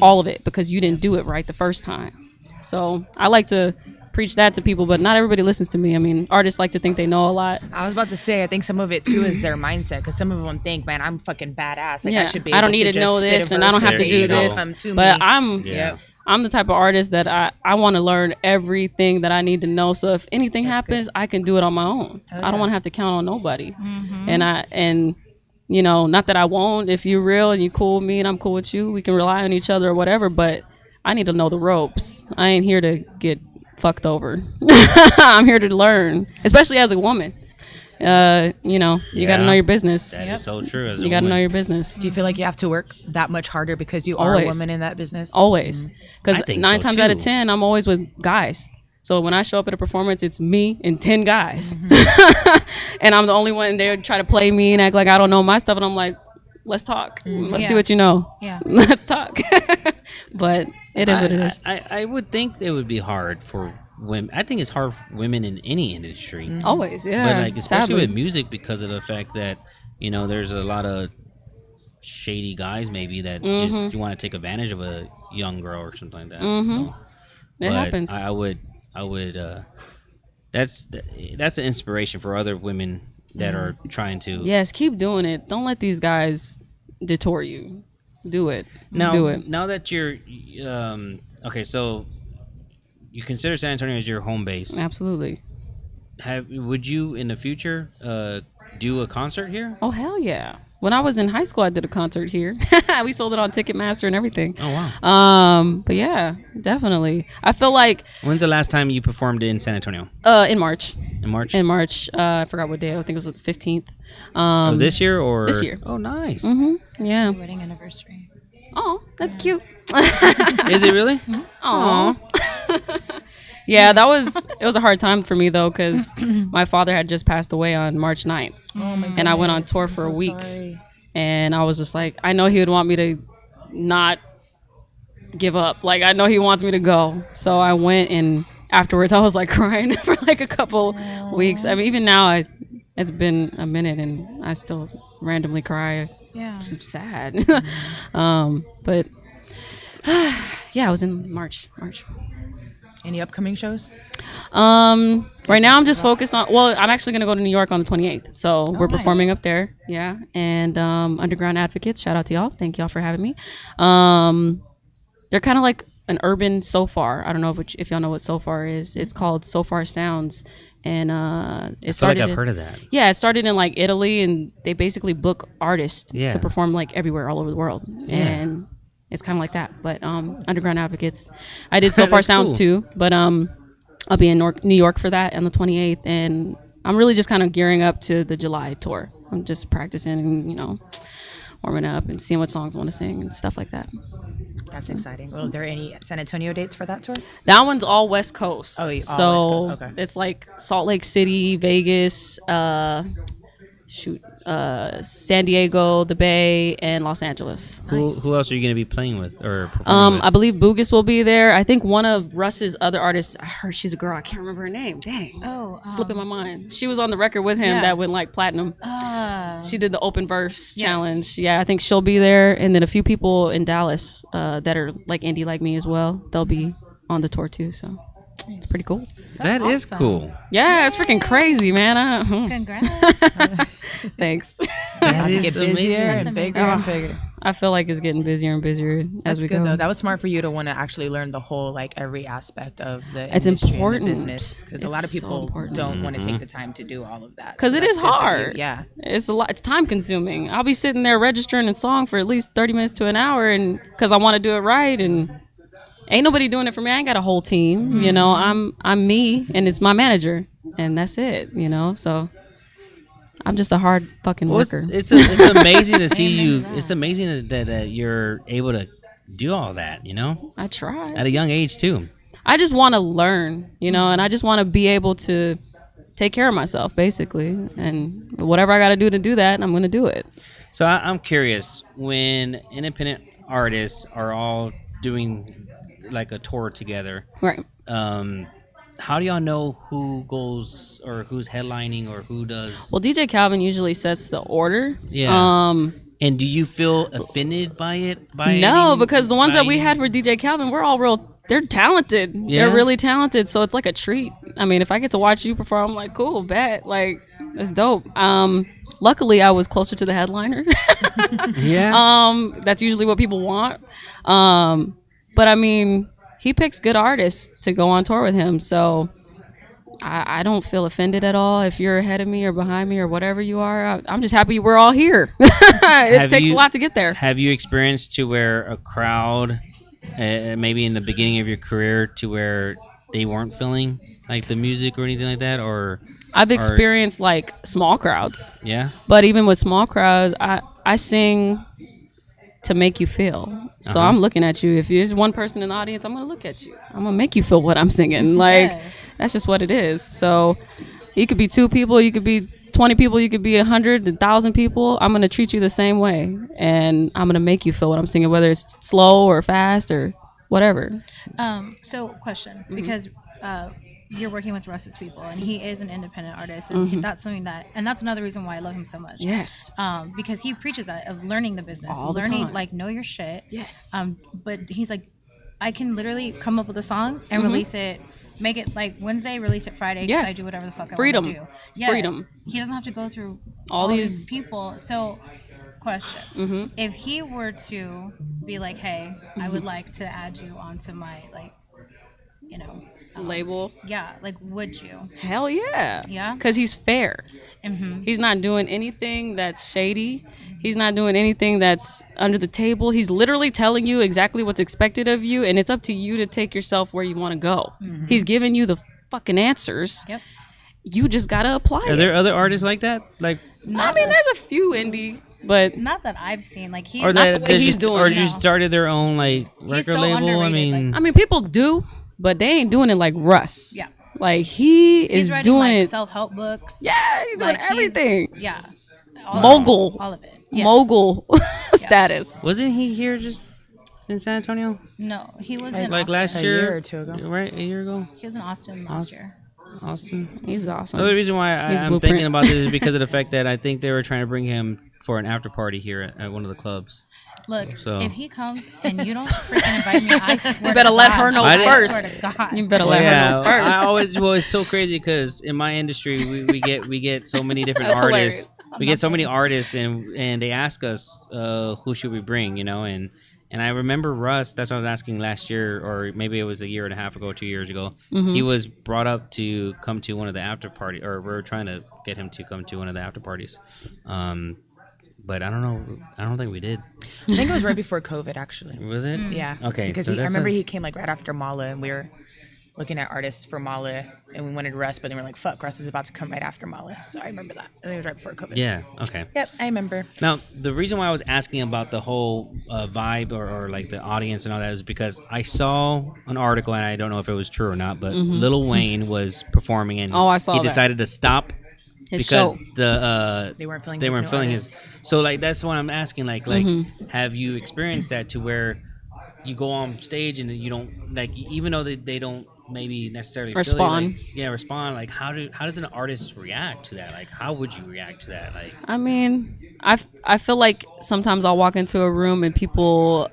all of it, because you didn't do it right the first time. So I like to preach that to people, but not everybody listens to me. I mean, artists like to think they know a lot. I was about to say, I think some of it too is their mindset, because some of them think, man, I'm fucking badass. Like, I should be able I don't need to know this, and I don't have to do this. But I'm the type of artist that I want to learn everything that I need to know. So if anything happens, I can do it on my own. I don't want to have to count on nobody. And not that I won't. If you're real and you cool with me and I'm cool with you, we can rely on each other or whatever. But I need to know the ropes. I ain't here to get fucked over. I'm here to learn, especially as a woman. You got to know your business. That is so true. You got to know your business. Do you feel like you have to work that much harder because you are a woman in that business? Always. Because 9 times out of 10, I'm always with guys. So when I show up at a performance, it's me and 10 guys. And I'm the only one. They try to play me and act like I don't know my stuff. And I'm like, let's talk. Let's see what you know. Yeah. Let's talk. But it is what it is. I would think it would be hard for women. I think it's hard for women in any industry. Always, yeah. But like, especially with music, because of the fact that, there's a lot of shady guys maybe that just want to take advantage of a young girl or something like that. So, it happens. I would that's an inspiration for other women that are trying to. Yes, keep doing it. Don't let these guys detour you. Do it. Do it. Now that you're okay, so you consider San Antonio as your home base. Absolutely. Would you in the future do a concert here? Oh hell yeah. When I was in high school, I did a concert here. We sold it on Ticketmaster and everything. Oh wow. But yeah, definitely. I feel like. When's the last time you performed in San Antonio? In March. In March. I forgot what day. I think it was the 15th. This year or this year? Oh, nice. Yeah. Wedding anniversary. Oh, that's cute. Is it really? Oh. Yeah, it was a hard time for me though, because my father had just passed away on March 9th. Oh my and I went on tour for a week. Sorry. And I was just like, I know he would want me to not give up. Like, I know he wants me to go. So I went, and afterwards I was like crying for like a couple weeks. I mean, even now it's been a minute and I still randomly cry. Yeah. It's sad. But yeah, I was in March. Any upcoming shows? Right now I'm just focused on, well, I'm actually going to go to New York on the 28th. So we're performing up there. Yeah. And Underground Advocates, shout out to y'all. Thank y'all for having me. They're kind of like an urban So-Far. I don't know if y'all know what So-Far is. It's called So-Far Sounds. And it started. I've heard of that. Yeah, it started in like Italy, and they basically book artists to perform like everywhere, all over the world. Yeah. And it's kind of like that. But Underground Advocates, I did So Far Sounds too. But I'll be in New York for that on the 28th, and I'm really just kind of gearing up to the July tour. I'm just practicing and warming up and seeing what songs I want to sing and stuff like that. That's exciting. Well, are there any San Antonio dates for that tour? That one's all West Coast. Oh, all so West Coast. Okay. It's like Salt Lake City, Vegas, San Diego, the Bay, and Los Angeles. Who else are you going to be playing with or performing with? I believe Boogi will be there. I think one of Russ's other artists, I heard she's a girl. I can't remember her name. Dang. Slipping my mind. She was on the record with him that went like platinum. She did the open verse challenge. Yeah, I think she'll be there. And then a few people in Dallas that are like indie like me as well. They'll be on the tour too. So it's pretty cool. That is cool. Yeah, it's freaking crazy, man. Congrats. Thanks. That is busier and bigger and bigger. I feel like it's getting busier and busier as we go. Though. That was smart for you to want to actually learn the whole, like every aspect of the it's industry important. and the business, because a lot of people don't want to take the time to do all of that. Because it is hard. Yeah, it's a lot. It's time consuming. I'll be sitting there registering a song for at least 30 minutes to an hour, and because I want to do it right, and ain't nobody doing it for me. I ain't got a whole team. I'm me, and it's my manager, and that's it. So I'm just a hard fucking worker. It's amazing to see you. It's amazing that you're able to do all that. I try at a young age too. I just want to learn, and I just want to be able to take care of myself, basically. And whatever I got to do that, I'm going to do it. So I'm curious, when independent artists are all doing like a tour together, right? How do y'all know who goes or who's headlining or who does? Well, DJ Calvin usually sets the order. Yeah. And do you feel offended by it? No, because the ones that we had for DJ Calvin, we're all they're talented. Yeah. They're really talented. So it's like a treat. I mean, if I get to watch you perform, I'm like, cool, bet. Like, that's dope. Luckily, I was closer to the headliner. Yeah. That's usually what people want. But I mean, he picks good artists to go on tour with him. So I don't feel offended at all if you're ahead of me or behind me or whatever you are. I'm just happy we're all here. It takes a lot to get there. Have you experienced to where a crowd, maybe in the beginning of your career, to where they weren't feeling like the music or anything like that? Or I've experienced like small crowds. Yeah. But even with small crowds, I sing to make you feel. So I'm looking at you. If there's one person in the audience, I'm going to look at you. I'm going to make you feel what I'm singing. Like, that's just what it is. So you could be 2 people, you could be 20 people, you could be 100, 1,000 people. I'm going to treat you the same way. And I'm going to make you feel what I'm singing, whether it's slow or fast or whatever. So question, because you're working with Russ's people, and he is an independent artist, and that's something and that's another reason why I love him so much. Yes. Because he preaches that of learning the business, all learning the time. like know your shit. Yes. But he's like, I can literally come up with a song and release it, make it like Wednesday, release it Friday. Yes. I do whatever the fuck I Freedom. want to do. Yes. Freedom. He doesn't have to go through all these people. So, question: if he were to be like, hey, I would like to add you onto my label. Yeah, like, would you? Hell yeah. Yeah? Because he's fair. He's not doing anything that's shady. He's not doing anything that's under the table. He's literally telling you exactly what's expected of you, and it's up to you to take yourself where you want to go. He's giving you the fucking answers. Yep. You just got to apply it. Are there other artists like that? Like, I mean, there's a few indie, but not that I've seen. Like, he's not the way he's doing. Or just started their own like record so label. underrated, I mean, people do, but they ain't doing it like Russ. Yeah. Like, he is writing, doing like, it. self-help books. Yeah, he's doing everything. Yeah. Mogul. All of it. Yes. Mogul status. Wasn't he here just in San Antonio? No, he was in Like Austin. last A year year or two ago. right? A year ago. He was in Austin last year. Austin. He's awesome. The only reason why He's I'm blueprint. thinking about this is because of the fact that I think they were trying to bring him for an after party here at one of the clubs. Look, So- if he comes and you don't freaking invite me, I swear You better to let God, her know I first. swear to God. You better Well, let her yeah, know first. I always it's so crazy because in my industry we get so many different That's artists. hilarious. We get so many artists and they ask us who should we bring, you know, and I remember Russ. That's what I was asking last year, or maybe it was a year and a half ago, 2 years ago. Mm-hmm. He was brought up to come to one of the after party, or we're trying to get him to come to one of the after parties. But I don't know. I don't think we did. I think it was right before COVID, actually. Was it? Yeah. Okay, Because so I that's remember a- he came like right after Mala, and we were looking at artists for Mala, and we wanted Russ, but then we were like, "Fuck, Russ is about to come right after Mala." So I remember that. I think it was right before COVID. Yeah. Okay. Yep, I remember. Now, the reason why I was asking about the whole vibe or like the audience and all that is because I saw an article, and I don't know if it was true or not, but Lil Wayne was performing, and Oh, I saw he that. decided to stop His because show. They weren't feeling. they his weren't new feeling artists. his. So like that's what I'm asking. Like have you experienced that to where you go on stage and you don't like even though they don't maybe necessarily Respond. respond. Like how does an artist react to that? Like how would you react to that? Like I mean, I feel like sometimes I'll walk into a room and people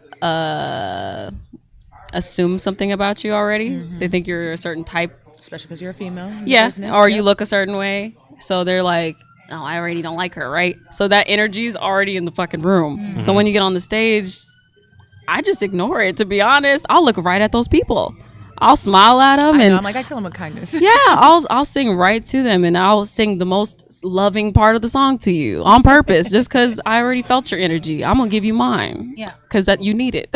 assume something about you already. They think you're a certain type. Especially because you're a female. in the Yeah, business. or Yep. you look a certain way. So they're like, oh, I already don't like her, right? So that energy's already in the fucking room. So when you get on the stage, I just ignore it, to be honest. I'll look right at those people. I'll smile at them I and know, I'm like, I kill him with kindness. yeah, I'll sing right to them and I'll sing the most loving part of the song to you on purpose just because I already felt your energy. I'm gonna give you mine. Yeah. Because that you need it.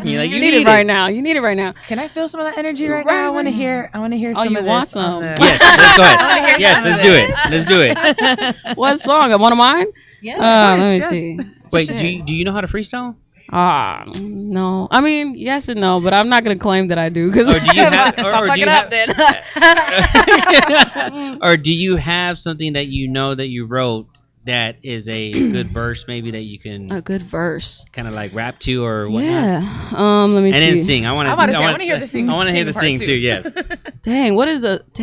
you like you need it right now. You need it right now. Can I feel some of that energy right Right, now? I want to right. hear. I want to hear Oh, some you of want this. on some? the- yes, let's go ahead. Yes, let's do it. Let's do it. What song? One of mine? Yeah. Let me yes. see. Wait, Shit. do you know how to freestyle? No. I mean, yes and no, but I'm not gonna claim that I do because Or do you have? Or fuck do you it up have? then. Or do you have something that you know that you wrote that is a good verse, maybe that you can A good verse. kind of like rap to or whatnot? Yeah. Let me And see. then sing. I want I'm about to say, I wanna hear the sing- I want to hear the sing sing part too. too. Yes. Dang, what is it?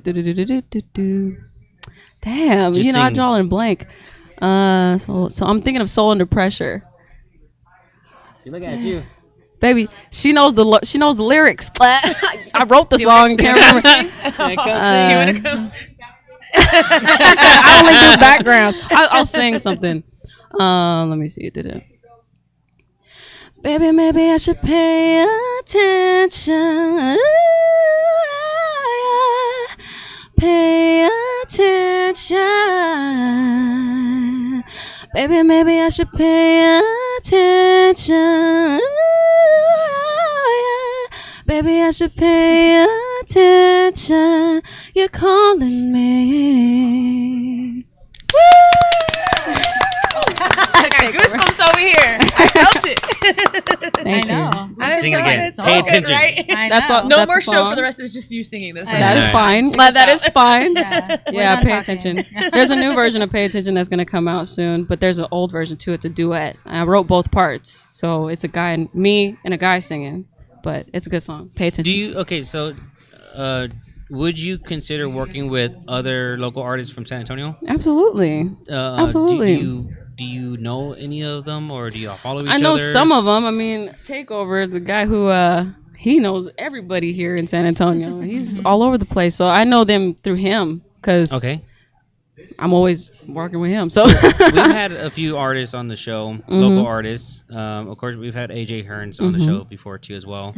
Do-do-do-do-do-do-do. Damn, Just you know, I sing. draw in blank. So I'm thinking of Soul Under Pressure. You look at you. Baby, she knows the lyrics. I wrote the song, can't remember. I only do backgrounds. I'll sing something. Let me see. Baby, maybe I should pay attention. Pay attention. Baby, maybe I should pay attention. Baby, I should pay attention. You're calling me. I got goosebumps over here. I felt it. Thank you. I Sing know, again. it's Pay so good, attention. right? I That's know. all. No That's more a show song. for the rest. It's just you singing this. That is Right. fine. Take us That out. is fine. Yeah. We're Yeah, done pay talking. attention. There's a new version of Pay Attention that's going to come out soon, but there's an old version too. It's a duet. I wrote both parts, so it's a guy and me and a guy singing, but it's a good song. Pay attention. So would you consider working with other local artists from San Antonio? Absolutely. Absolutely. Do you know any of them, or do you all follow each other? I know some of them. I mean, Takeover, the guy who he knows everybody here in San Antonio. He's all over the place, so I know them through him because Okay. I'm always working with him. So We've had a few artists on the show, local artists. Of course, we've had AJ Hearns on the show before too, as well.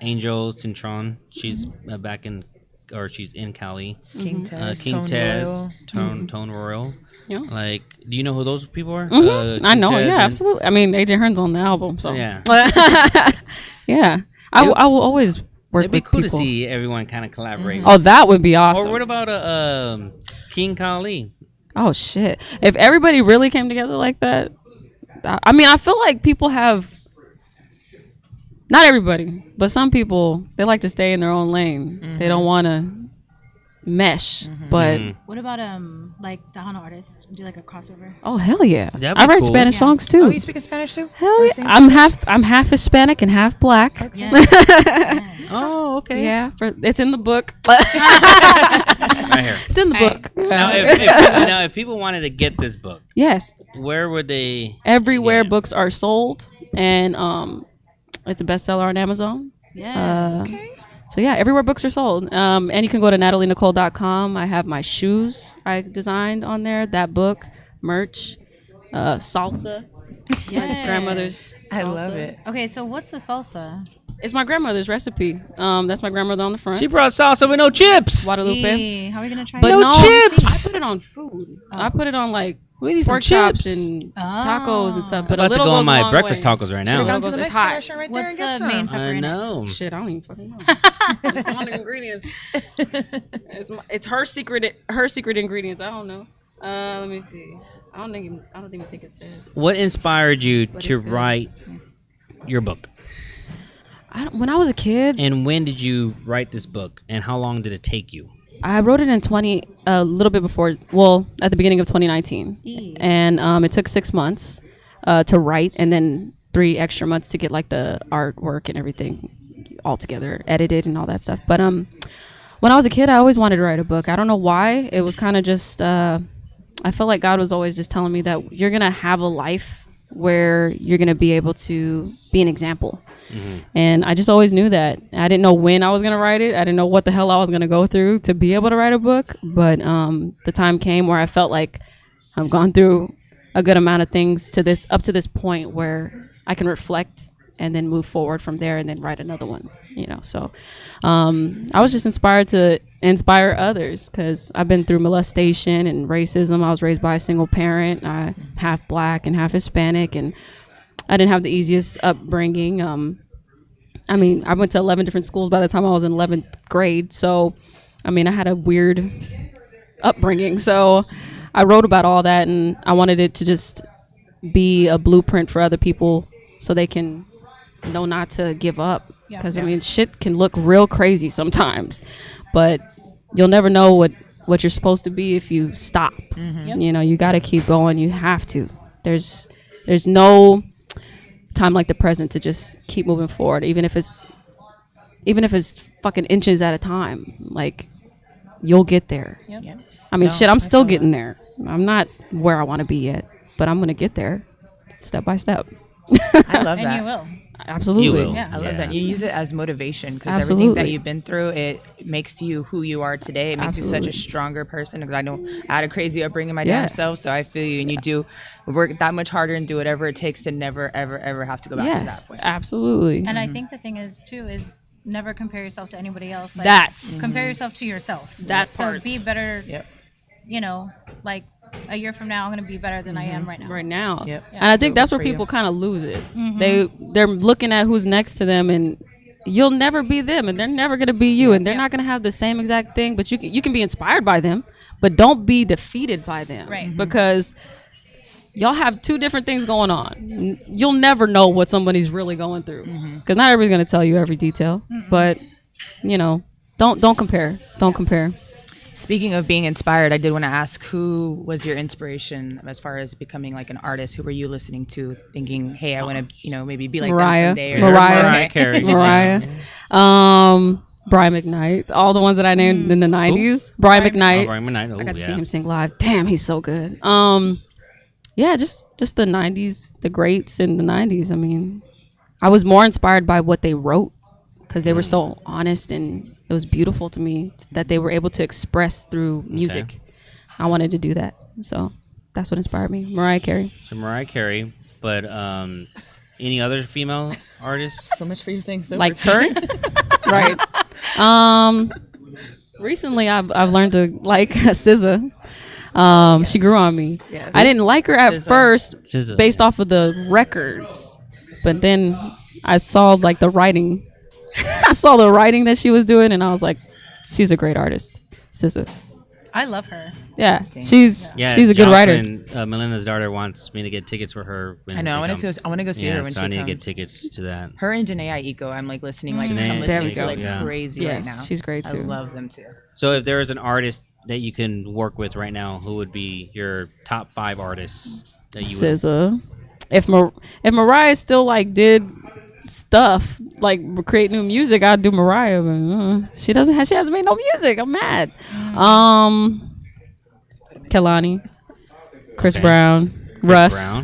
Angel Cintron, she's she's in Cali. King Tez, King Tone Tez, Royal. Tone Royal. Yeah. Like, do you know who those people are? I know. King Tez Yeah, and- absolutely. I mean, AJ Hearn's on the album, so Yeah. yeah. I will always work It'd be with cool people. to see everyone kind of collaborate. Oh, that would be awesome. Or what about King Kali? Oh shit! If everybody really came together like that, I mean, I feel like people have. Not everybody, but some people, they like to stay in their own lane. They don't want to mesh. But What about like the Hana artists? Do like a crossover? oh hell yeah, That'd be I write cool. Spanish Yeah. songs Oh, too. you speak Spanish too? Hell yeah, I'm half Hispanic and half black. Yeah. Oh, okay. Yeah, it's in the book. Right here. It's in the book. Now, if people wanted to get this book, Yes, where would they? everywhere Yeah. books are sold, and it's a bestseller on Amazon. Yeah. So yeah, everywhere books are sold. And you can go to natalienichole.com. I have my shoes I designed on there. That book, merch, salsa. My grandmother's. I salsa. love it. Okay, so what's the salsa? It's my grandmother's recipe. That's my grandmother on the front. She brought salsa with no chips. Guadalupe. Hey, how are we gonna try But it? no, chips! I put it on food. I put it on like We need some pork chops chips. and tacos and stuff. I'm But a about to little go on goes a my long breakfast way. tacos right Should've now. gone Go to the It's Mexican hot. restaurant right there What's and get the main some. pepper I in it? know. Shit, I don't even fucking know. It's one of the ingredients. It's her secret ingredients. I don't know. Let me see. I don't even think it says. What inspired you But to it's good. write your book? When I was a kid, And when did you write this book? And how long did it take you? I wrote it in a little bit before. Well, at the beginning of 2019, and it took 6 months to write, and then 3 extra months to get like the artwork and everything all together, edited and all that stuff. But when I was a kid, I always wanted to write a book. I don't know why. It was kind of just. I felt like God was always just telling me that you're gonna have a life where you're gonna be able to be an example. And I just always knew that. I didn't know when I was gonna write it. I didn't know what the hell I was gonna go through to be able to write a book. But the time came where I felt like I've gone through a good amount of things up to this point where I can reflect and then move forward from there and then write another one. So I was just inspired to inspire others because I've been through molestation and racism. I was raised by a single parent. I'm half black and half Hispanic, and I didn't have the easiest upbringing. I went to 11 different schools by the time I was in 11th grade. So, I had a weird upbringing. So I wrote about all that, and I wanted it to just be a blueprint for other people so they can know not to give up. Because, shit can look real crazy sometimes. But you'll never know what you're supposed to be if you stop. You got to keep going. You have to. There's no time like the present to just keep moving forward, even if it's fucking inches at a time. Like, you'll get there. I'm still getting there. I'm not where I want to be yet, but I'm gonna get there step by step. I love that. And you will. Absolutely. You will. Yeah, I love that. You use it as motivation because everything Absolutely. that you've been through, it makes you who you are today. It makes you such a stronger person because I know I had a crazy upbringing my damn self, so I feel you. And you do work that much harder and do whatever it takes to never, ever, ever have to go back to that point. Absolutely. And I think the thing is too is never compare yourself to anybody else. Like, That. compare yourself to yourself. That So part. be better. Yep. Like a year from now, I'm gonna be better than I am right now. Right now. Yep. And I think that's where For you. people kind of lose it. They're looking at who's next to them, and you'll never be them, and they're never gonna be you, and they're not gonna have the same exact thing. But you can be inspired by them, but don't be defeated by them. Right. Because y'all have 2 different things going on. You'll never know what somebody's really going through because not everybody's gonna tell you every detail. But don't compare. Don't compare. Speaking of being inspired, I did want to ask, who was your inspiration as far as becoming like an artist? Who were you listening to, thinking, "Hey, I want to, maybe be like Mariah. them someday"? Or Mariah Carey. Mariah. Brian McKnight. All the ones that I named in the 90s. Brian McKnight. Brian McKnight. I got to see him sing live. Damn, he's so good. Yeah, just the 90s, the greats in the 90s. I was more inspired by what they wrote because they were so honest, and it was beautiful to me that they were able to express through music. Okay. I wanted to do that. So that's what inspired me. Mariah Carey. So Mariah Carey, but any other female artists? So much for you saying so. Like current? Right. Recently I've learned to like SZA. She grew on me. Yes. I didn't like her at SZA. first SZA. based off of the records, but then I saw like the writing. I saw the writing that she was doing, and I was like, she's a great artist, SZA. I love her. Yeah, she's a good writer. Melinda's daughter wants me to get tickets for her. I know. I want to go see her when she comes. So I need to get tickets to that. Her and Janae Aiko, I'm like listening, like I'm listening to like crazy right now. She's great too. I love them too. So if there is an artist that you can work with right now, who would be your top 5 artists that you SZA. If Mariah still like did stuff like create new music, I'd do Mariah, but she hasn't made no music. I'm mad. Kehlani, Chris Brown, Russ.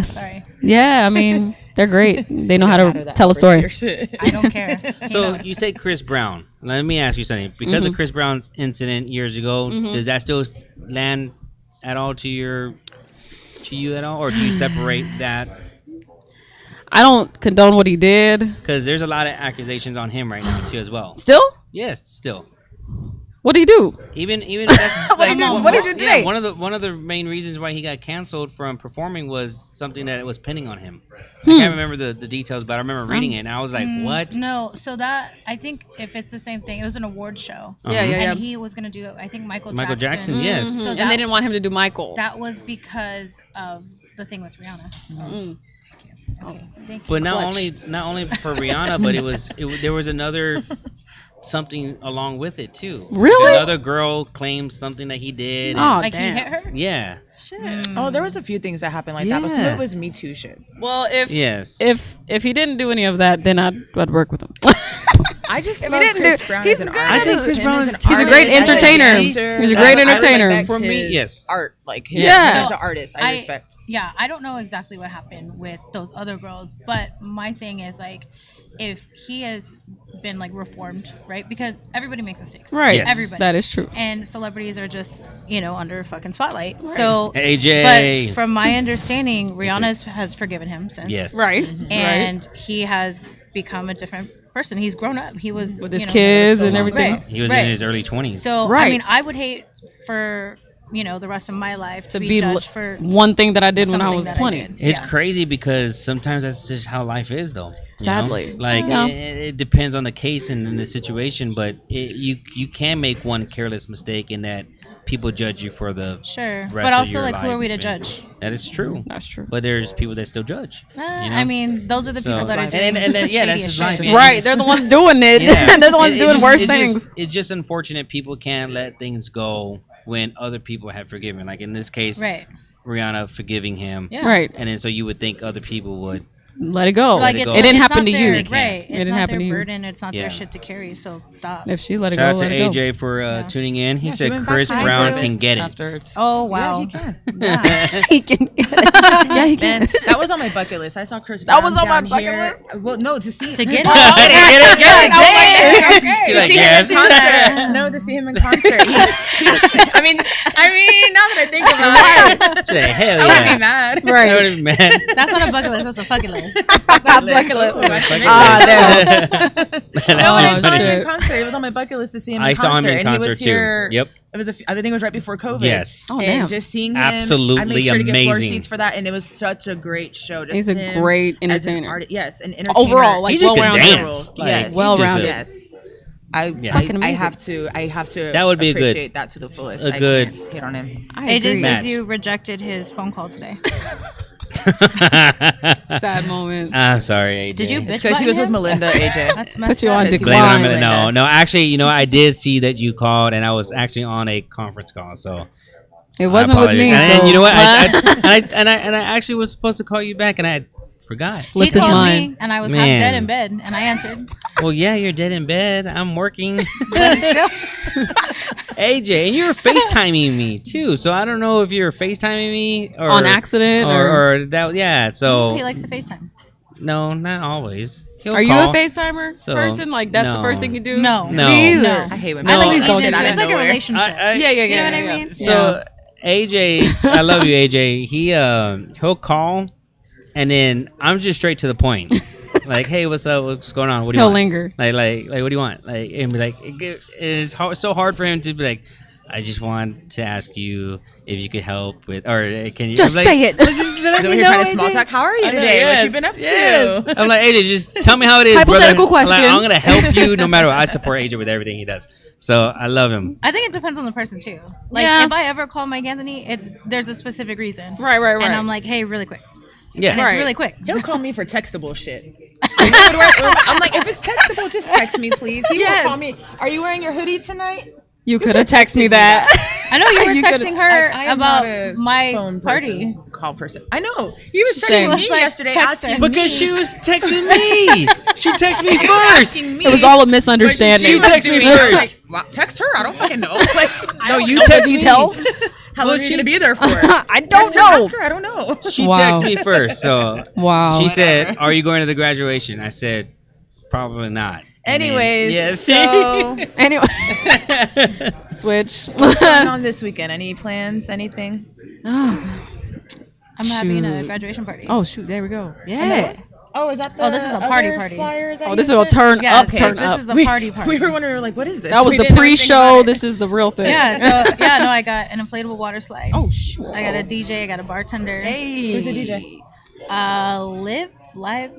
Sorry. Yeah, I mean they're great. They know how to tell a story. I don't care. So you say Chris Brown. Let me ask you something. Because of Chris Brown's incident years ago, does that still land at all to you at all, or do you separate that? I don't condone what he did. Because there's a lot of accusations on him right now too, as well. Still? Yes, still. What did he do? Even that's What did he do today? One of the main reasons why he got canceled from performing was something that was pending on him. I can't remember the details, but I remember reading it and I was like, "What?" No, so that I think if it's the same thing, it was an award show. Yeah. And he was gonna do, I think Michael Jackson, yes. So and they didn't want him to do Michael. That was because of the thing with Rihanna. Okay, thank you. But not only for Rihanna, but there was another something along with it too. Really? Another girl claimed something that he did. Like he hit her? Yeah. Shit. Oh, there was a few things that happened like that, but some of it was Me Too shit. Well, if he didn't do any of that, then I'd work with him. I just love Chris Brown. He's as an good. artist. I think Chris Brown is he's a great entertainer. He's a great entertainer. For me, yes. Art, like his, Yeah. as an artist, I respect. Yeah, I don't know exactly what happened with those other girls, but my thing is like, if he has been like reformed, right? Because everybody makes mistakes, Right. Yes. Everybody. That is true. And celebrities are just, under a fucking spotlight. Right. So AJ. But from my understanding, Rihanna has forgiven him since. Yes. Right. And he has become a different person. He's grown up. He was With his kids and everything. Right. He was in his early 20s. So I mean, I would hate for the rest of my life to be judged for one thing that I did when I was 20. It's crazy because sometimes that's just how life is, though. Sadly. Like, it depends on the case and the situation, but you can make one careless mistake in that people judge you for the rest but also of your like life. who are we to judge? That is true. That's true. But there's people that still judge. I mean, those are the people that are doing and that's just life. Right, they're the ones doing it. Yeah. They're the ones doing worse things. It's just unfortunate people can't let things go when other people have forgiven. Like in this case, Rihanna forgiving him. Yeah. Right. And then so you would think other people would let it go. Like it didn't happen to you. Right. It didn't happen to you. Burden. It's not their shit to carry. So stop. If she let it Shout go, out to AJ for tuning in. He said Chris Brown can get it. Afterwards. Oh wow. Yeah, he can. He can. Yeah, he can. Man, that was on my bucket list. I saw Chris Brown. That was on my down bucket here. list? Well, no, to see To get it. She's like, see yes. him in concert. No, to see him in concert. I mean, now that I think about it, She's like, hell I yeah. wouldn't be mad. Right. I would be mad. That's not a bucket list. That's a fucking list. Bucket list. No, when I saw him in concert, it was on my bucket list to see him in concert. I saw him in and concert he was here. too. Yep. It was I think it was right before COVID. Yes. Oh, and damn. just seeing him, Absolutely I made sure to get floor amazing. seats for that, and it was such a great show. Just He's a him great as an entertainer. Yes, an entertainer. Overall, like He just can well-rounded. dance. Like, Yes. Well-rounded. Yes. I Fucking I amazing. have to. That would be a good- appreciate that to the fullest. a I good- can't hate on him. I AJ agree. Match. says you rejected his phone call today. Sad moment. I'm sorry, AJ. Did you It's bitch because he was with him? Melinda. AJ. That's Put messed you up. on Because he Blame it on decline. Melinda. No, actually, I did see that you called, and I was actually on a conference call, so It wasn't with me. And so you know what? I actually was supposed to call you back, and I forgot. He Slipped his called mind. me, and I was Man. half dead in bed, and I answered. Well, yeah, you're dead in bed. I'm working. AJ, and you were FaceTiming me too, so I don't know if you're FaceTiming me or On accident or that. Yeah, so He likes to FaceTime. no, not always. He'll Are you a call. FaceTimer So, person? Like that's the no. first thing you do? No. No. Me either. No. I hate when No, people please do don't shit do out It's of like a nowhere. relationship. Yeah. You know what I mean? So AJ, I love you, AJ. He'll call, and then I'm just straight to the point. Like, hey, what's up? What's going on? What do you He'll want? linger. Like, what do you want? Like, and be like, it's so hard for him to be like, I just want to ask you if you could help with, or can you Just say it. So we're trying to small talk. How are you today? What you been up to? I'm like, AJ, just tell me how it is. Hypothetical brother. question. I'm gonna help you no matter what. I support AJ with everything he does. So I love him. I think it depends on the person too. Like if I ever call MikeAnthony, there's a specific reason. Right. And I'm like, hey, really quick. Yeah. And it's really quick. He'll call me for textable shit. I'm like, if it's textable, just text me, please. He will call me. Are you wearing your hoodie tonight? You could have texted me that. I know you were You texting her I am not about a my phone party. call person. I know. He was Shame. texting me Like, yesterday text asking her. Because me. she was texting me. She texted me first. It was all a misunderstanding. She texted me I'm first. like, well, text her. I don't fucking know. Like, No, you text me. details. how long are you gonna be there for? I don't Text her, know. ask her. I don't know. She Wow. texted me first. So Wow. she said, "Are you going to the graduation?" I said, "Probably not." And then- Anyways, yeah, so Anyway, switch. what's going on this weekend? Any plans? Anything? I'm having a Shoot. graduation party. Oh shoot, there we go. Yeah. Oh, is that the Oh, this is a party other party. flyer that Oh, you this is a sent? turn Yeah, up, okay, turn this up. is a party party. We were wondering, like, what is this? That was We the didn't know anything pre-show. about it. This is the real thing. Yeah, so no, I got an inflatable water slide. Oh shoot. I got a DJ, I got a bartender. Hey. Who's the DJ? Live,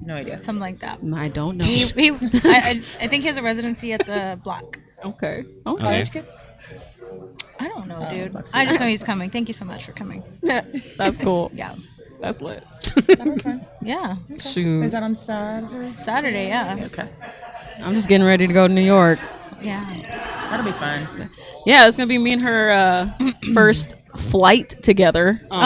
No idea. something like that. I don't know. I think he has a residency at the block. Okay. Okay. I don't know, dude. I just know he's coming. Thank you so much for coming. That's cool. Yeah. That's lit. Yeah. Shoot. Is that on Saturday? Saturday, yeah. Okay. I'm just getting ready to go to New York. Yeah. That'll be fun. Yeah, it's gonna be me and her first flight together. Aww.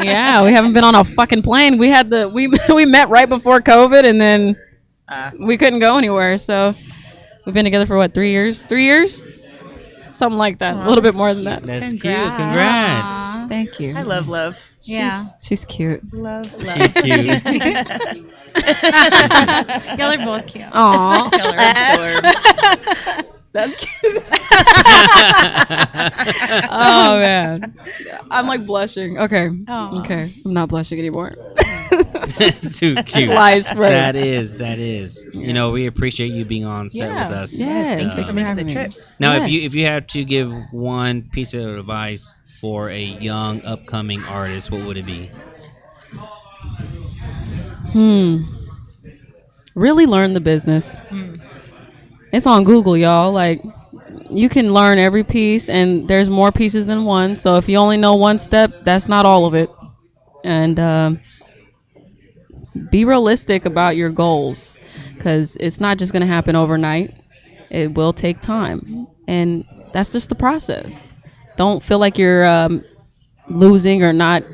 Yeah, we haven't been on a fucking plane. We had we met right before COVID, and then we couldn't go anywhere. So we've been together for what, 3 years? 3 years? Something like that. A little bit more than that. That's cute. Congrats. Thank you. I love. Yeah. She's cute. Love. She's cute. Y'all are both cute. Aww. Killer. That's cute. Oh man, I'm like blushing. Okay, Aw. okay, I'm not blushing anymore. That's too cute. Lies, right? That is. You know, we appreciate you being on set with us. Yes, thank you for having me. Now, Yes. if you had to give one piece of advice for a young upcoming artist, what would it be? Really learn the business. It's on Google, y'all. Like, you can learn every piece, and there's more pieces than one. So if you only know one step, that's not all of it. And be realistic about your goals, because it's not just going to happen overnight. It will take time, and that's just the process. Don't feel like you're losing or not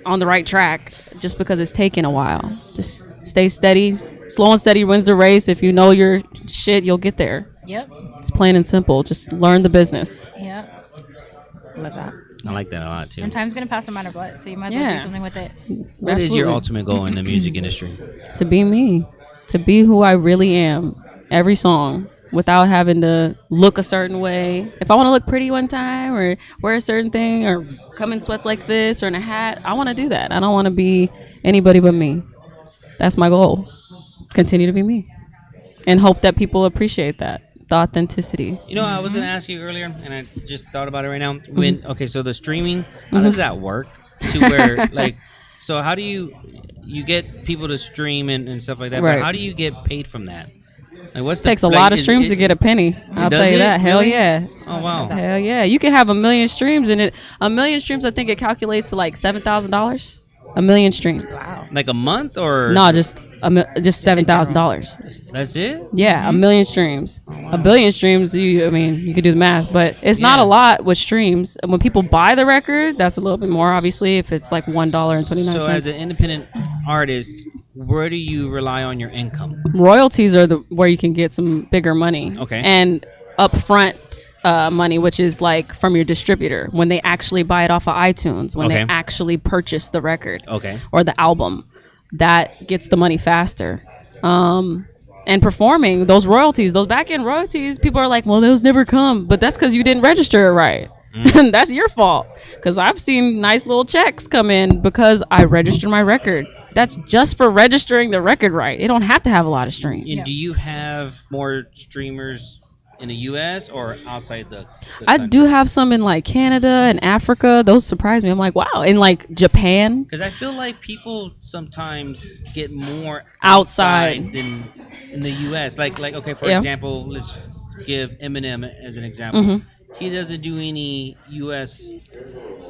on the right track just because it's taking a while. Just stay steady. Slow and steady wins the race. If you know your shit, you'll get there. Yep. It's plain and simple. Just learn the business. Yep. Love that. I like that a lot too. And time's gonna pass no matter what, so you might as well Yeah. do something with it. What is your Absolutely. ultimate goal in the music industry? To be me, to be who I really am, every song, without having to look a certain way. If I want to look pretty one time, or wear a certain thing, or come in sweats like this, or in a hat, I want to do that. I don't want to be anybody but me. That's my goal. Continue to be me, and hope that people appreciate that, the authenticity. You know, I was gonna ask you earlier, and I just thought about it right now. Okay, so the streaming, how does that work? To where like, so how do you get people to stream and stuff like that? Right. But how do you get paid from that? Like, what's It takes a like, lot of is streams it- to get a penny. I'll Does tell you it? that. Hell Really? yeah. Oh wow. Hell yeah. You can have 1 million streams, and a million streams, I think it calculates to like $7,000. 1 million streams. Wow. Like a month or No, just $7,000. That's it? Yeah, 1 million streams. A billion streams, you could do the math, but it's not a lot with streams. And when people buy the record, that's a little bit more, obviously, if it's like $1.29. So as an independent artist, where do you rely on your income? Royalties are where you can get some bigger money. Okay. And upfront money, which is like from your distributor, when they actually buy it off of iTunes, when Okay. they actually purchase the record Okay. or the album. That gets the money faster. And performing, those royalties, those back-end royalties, people are like, well, those never come. But that's because you didn't register it right. That's your fault. Because I've seen nice little checks come in because I registered my record. that's just for registering the record right. It don't have to have a lot of streams. And do you have more streamers in the U.S. or outside the I country? do have some in like Canada and Africa. Those surprise me. I'm like, wow. In like Japan. Because I feel like people sometimes get more Outside. than in the U.S. Like okay, for Yeah. example, let's give Eminem as an example. Mhm. He doesn't do any U.S.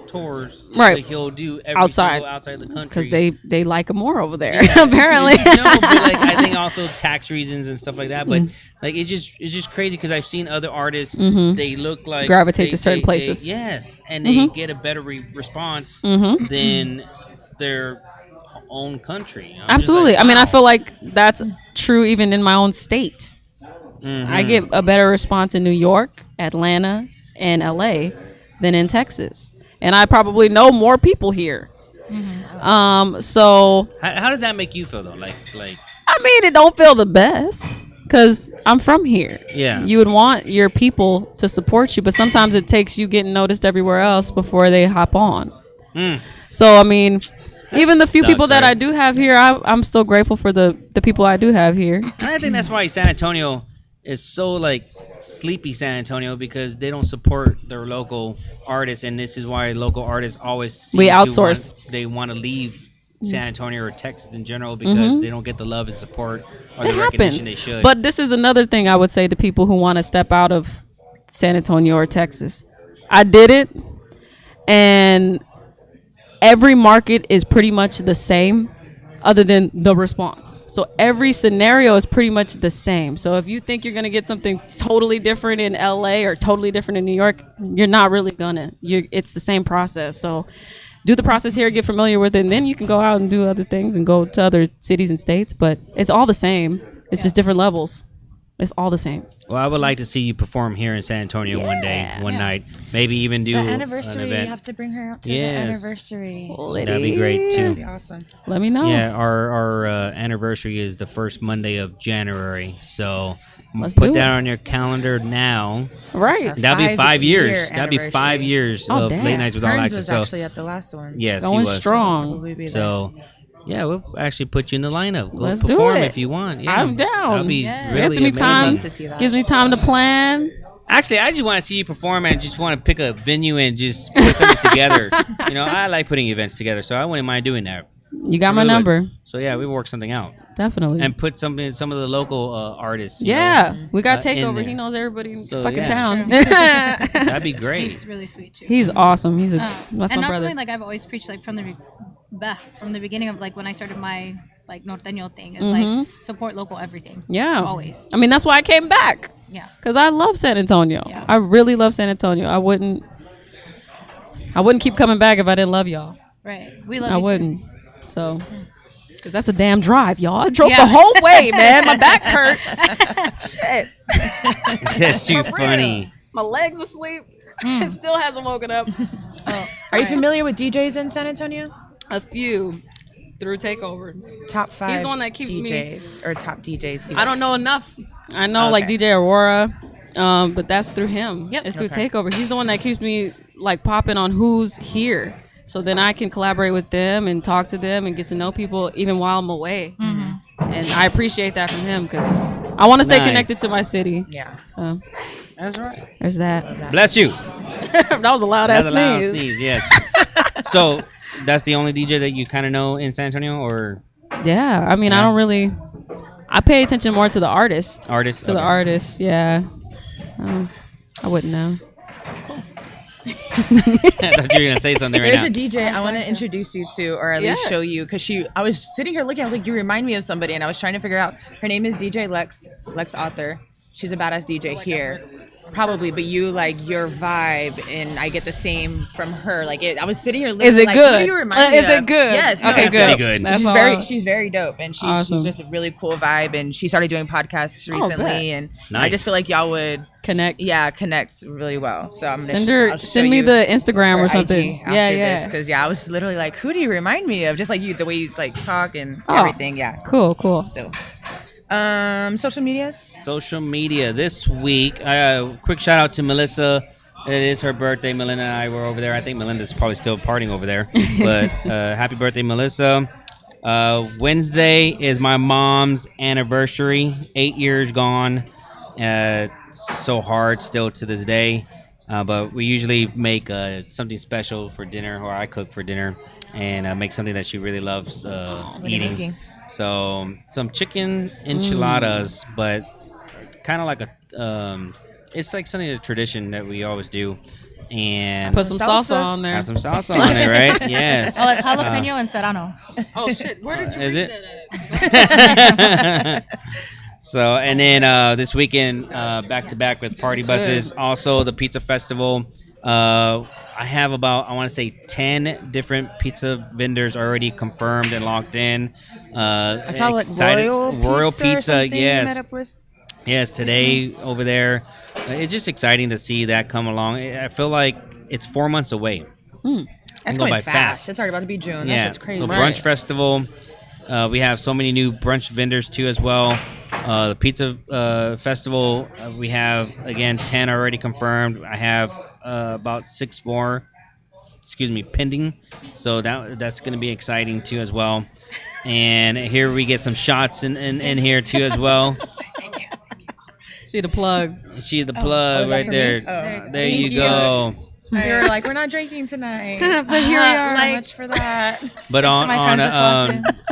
tours. Right. Like he'll do every Outside. single outside the country. Because they like him more over there, Yeah. apparently. No, but like I think also tax reasons and stuff like that. But like it's just crazy because I've seen other artists. Mhm. They look like Gravitate to certain places. yes, and they get a better response Mhm. than their own country. I'm just Absolutely. like, I mean, I wow. feel like that's true even in my own state. I get a better response in New York, Atlanta, and LA than in Texas. And I probably know more people here. So How does that make you feel though? Like I mean, it don't feel the best because I'm from here. Yeah. You would want your people to support you, but sometimes it takes you getting noticed everywhere else before they hop on. So, I mean, even the few sucks, people that right? I do have here, I'm still grateful for the people I do have here. And I think that's why San Antonio is so like sleepy San Antonio because they don't support their local artists, and this is why local artists always seem We to outsource. they want to leave San Antonio or Texas in general because they don't get the love and support or the It recognition happens. they should. But this is another thing I would say to people who want to step out of San Antonio or Texas. I did it, and every market is pretty much the same other than the response. So every scenario is pretty much the same. So if you think you're going to get something totally different in LA or totally different in New York, you're not really going to. It's the same process. So do the process here, get familiar with it, and then you can go out and do other things and go to other cities and states. But it's all the same. It's just different levels. It's all the same. Well, I would like to see you perform here in San Antonio one day, one night. Maybe even do The an anniversary, event. you have to bring her out to the Yes. anniversary. That'd be great too. That'd be awesome. Let me know. Yeah, our anniversary is the first Monday of January, so Let's put do that it. on your calendar now. Right. That'll be 5 years. That'll be 5 anniversary. years Oh, of damn. late nights with all Hearns access. was So actually at the last one. yes, Going he was. strong. Probably be there. So yeah, we'll actually put you in the lineup. Go Let's do perform it. if you want. Yeah, I'm down. That'll be Yeah. really Gives me amazing. time. to see that. Gives me time to plan. Actually, I just want to see you perform and just want to pick a venue and just put something together. You know, I like putting events together, so I wouldn't mind doing that. You got my Really would. number. So yeah, we work something out Definitely. and put some of the local artists. you yeah, know, we got in Takeover. there. He knows everybody in So, fucking yeah. town. That'd be great. He's really sweet too. He's awesome. He's a that's and my that's brother. something like I've always preached like from the beginning of like when I started my like norteño thing is like support local everything. Yeah. Always. I mean, that's why I came back. Yeah. Because I love San Antonio. Yeah. I really love San Antonio. I wouldn't keep coming back if I didn't love y'all. Right. We love I you too. wouldn't. So, 'cause that's a damn drive, y'all. I drove Yeah. the whole way, man. My back hurts. Shit. That's too For funny. real. My legs asleep. It still hasn't woken up. Are you familiar with DJs in San Antonio? A few through Takeover. Top 5 the one that keeps me- DJs or top DJs. I don't know enough. I know like Okay. DJ Aurora, but that's through him. Yep. It's through Okay. Takeover. He's the one that keeps me like popping on who's here. So then I can collaborate with them and talk to them and get to know people even while I'm away. And I appreciate that from him because I want to stay Nice. connected to my city. Yeah. So That's right. there's that. Bless you. That was a loud ass That's a loud sneeze. sneeze. Yes. So that's the only DJ that you kind of know in San Antonio, or Yeah, I mean, I Yeah. don't really. I pay attention more to the artist. artist? To the Okay. artist, yeah. I wouldn't know. I thought you were gonna say something right There's now. a DJ I want to introduce you to, or at least Yeah. show you, because I was sitting here looking, I was like, you remind me of somebody, and I was trying to figure out. Her name is DJ Lex Author. She's a badass DJ here, probably. But you like your vibe, and I get the same from her. Like I was sitting here. Is literally it like, good? Who do you remind me Is it of? good? Yes. no, Okay, it's good. dope. Pretty good. That's all. She's very dope, and she's Awesome. just a really cool vibe. And she started doing podcasts Oh, recently, bet. and I Nice. just feel like y'all would. Connect. Yeah, connect really well. So I'm gonna Send show send me you the Instagram her or something. IG after Yeah, yeah. Because I was literally like, who do you remind me of? Just like you, the way you like talk and Oh. everything. Yeah. Cool, cool. So, social medias. Social media this week. Quick shout out to Melissa. It is her birthday. Melinda and I were over there. I think Melinda's probably still partying over there. But happy birthday, Melissa. Wednesday is my mom's anniversary. 8 years gone. So hard still to this day. But we usually make something special for dinner, or I cook for dinner, and make something that she really loves eating. So some chicken enchiladas, but kind of like it's like something, a tradition that we always do. And put some salsa on there. Have some salsa on it, right? Yes. Oh, it's jalapeno and serrano. Oh shit! Where did you is read it? that at? So, and then this weekend, back to back with party buses. Also, the pizza festival. I have about, I want to say, 10 different pizza vendors already confirmed and locked in. I saw like Royal Pizza. Yes. Met up with. Yes, today over there. It's just exciting to see that come along. I feel like it's 4 months away. That's going by fast. It's already about to be June. Yeah. That's crazy. So brunch festival. We have so many new brunch vendors too as well. The pizza festival, we have again 10 already confirmed. I have about 6 more, pending. So that's going to be exciting too as well. And here we get some shots in here too as well. She the plug. She the plug right there. There you go. They were like, we're not drinking tonight. But here we are. So much for that. But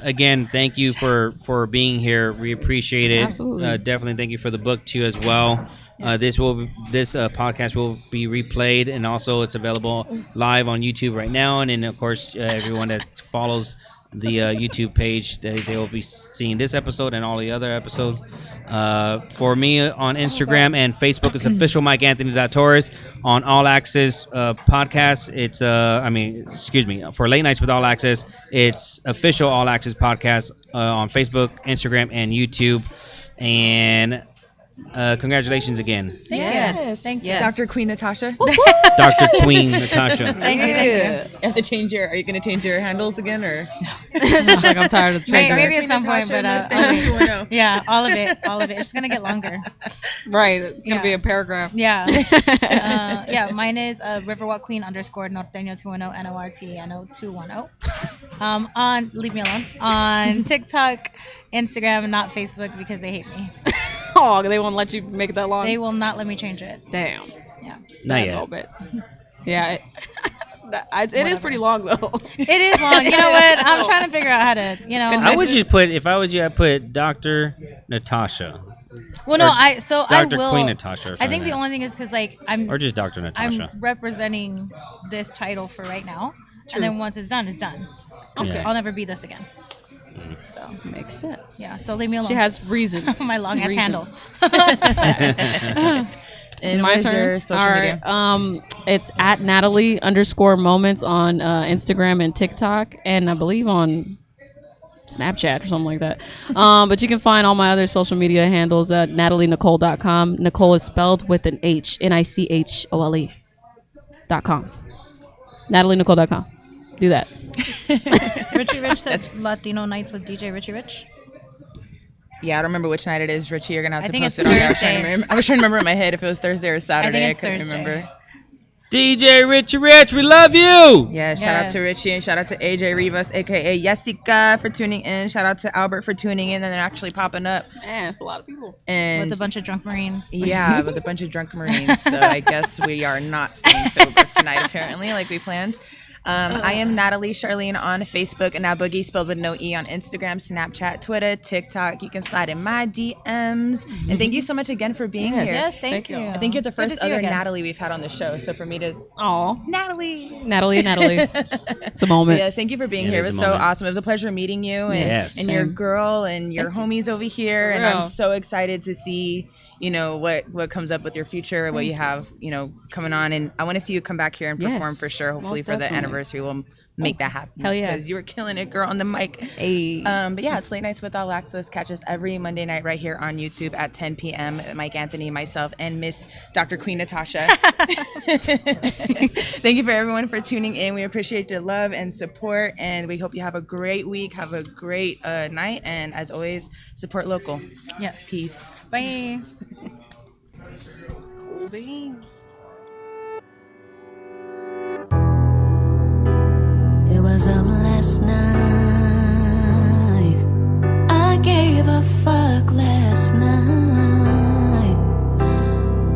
again, thank you for being here. We appreciate it. Absolutely. Definitely thank you for the book too as well. Yes. This podcast will be replayed, and also it's available live on YouTube right now. And then of course everyone that follows the YouTube page, they will be seeing this episode and all the other episodes. For me on Instagram and Facebook, it's official MikeAnthony.Torres. On All Access Podcasts, it's for Late Nights with All Access, it's official All Access Podcast on Facebook, Instagram, and YouTube. And congratulations again. Thank you. Dr. Queen Natasha. Dr. Queen Natasha. Thank you. You have to change are you going to change your handles again, or? It's just like I'm tired of trading. Maybe at some point, but yeah, all of it. It's going to get longer. Right. It's going to be a paragraph. Yeah. Mine is Riverwalk Queen _ Norteño 210 NORTNO 210. Leave me alone. On TikTok, Instagram, and not Facebook because they hate me. Oh, they won't let you make it that long? They will not let me change it. Damn. Yeah. Not yet. A little bit. Yeah. It is pretty long, though. It is long. You know what? I'm trying to figure out how to, I would just put, if I was you, I'd put Dr. Natasha. Well, no, I Dr. will. Queen Natasha. I think the only thing is because, or just Dr. Natasha. I'm representing this title for right now. True. And then once it's done, it's done. Okay. I'll never be this again. So makes sense. Yeah. So leave me alone. She has reason. My long ass handle. And my turn. All right. It's at Natalie _moments on Instagram and TikTok, and I believe on Snapchat or something like that. But you can find all my other social media handles at NatalieNichole.com. Nicole is spelled with an H, NICHOLE.com. NatalieNichole.com. Do that. Richie Rich said Latino Nights with DJ Richie Rich. Yeah, I don't remember which night it is, Richie. You're going to have to post it on there. I was trying to remember in my head if it was Thursday or Saturday. I couldn't remember. DJ Richie Rich, we love you. Yeah, shout out to Richie and shout out to AJ Rivas, aka Jessica, for tuning in. Shout out to Albert for tuning in and then actually popping up. Man, it's a lot of people. And with a bunch of drunk Marines. Yeah, with a bunch of drunk Marines. So I guess we are not staying sober tonight, apparently, like we planned. I am Natalie Charlene on Facebook, and now Boogie spelled with no E on Instagram, Snapchat, Twitter, TikTok. You can slide in my DMs. And thank you so much again for being here. Yes, thank you. I think you're the first other Natalie we've had on the show. So for me to Natalie. It's a moment. Yes, thank you for being here. It was so awesome. It was a pleasure meeting you and your girl and your homies over here. And I'm so excited to see what comes up with your future, what you have, coming on. And I want to see you come back here and perform for sure. Hopefully for the anniversary, we'll make that happen. Hell yeah. Because you were killing it, girl, on the mic. Hey. But yeah, it's Late Nights with All Access. Catch us every Monday night right here on YouTube at 10 p.m. Mike Anthony, myself, and Miss Dr. Queen Natasha. Thank you for everyone for tuning in. We appreciate your love and support, and we hope you have a great week, have a great night, and as always, support local. Yes. Peace. Bye. Cool beans. It was last night. a fuck last night.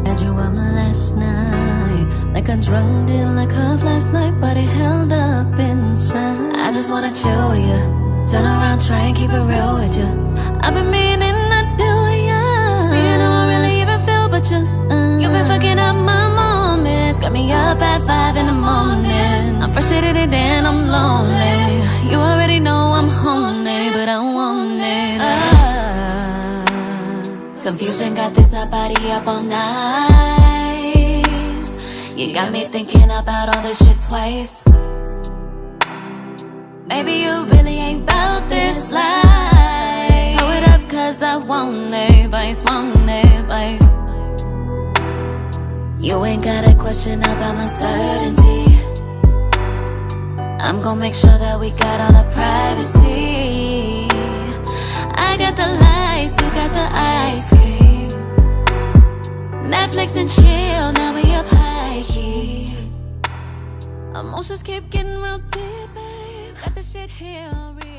Had you up last night, like a drunk deal, like a last night, body held up inside. I just wanna chill with you, turn around, try and keep it real with you. I've been meaning to do ya. See, I don't really even feel but you. You've been fucking up my moments, got me up at 5 in the morning. I'm frustrated and I'm lonely. You already know I'm homely, but I want it. Confusion got this our body up all night. You got me thinking about all this shit twice. Maybe you really ain't about this life. Hold it up cause I want advice, want advice. You ain't got a question about my certainty. I'm gon' make sure that we got all the privacy. I got the lights, you got the ice cream. Netflix and chill, now we up high key. Emotions keep getting real deep, babe. Got this shit here real.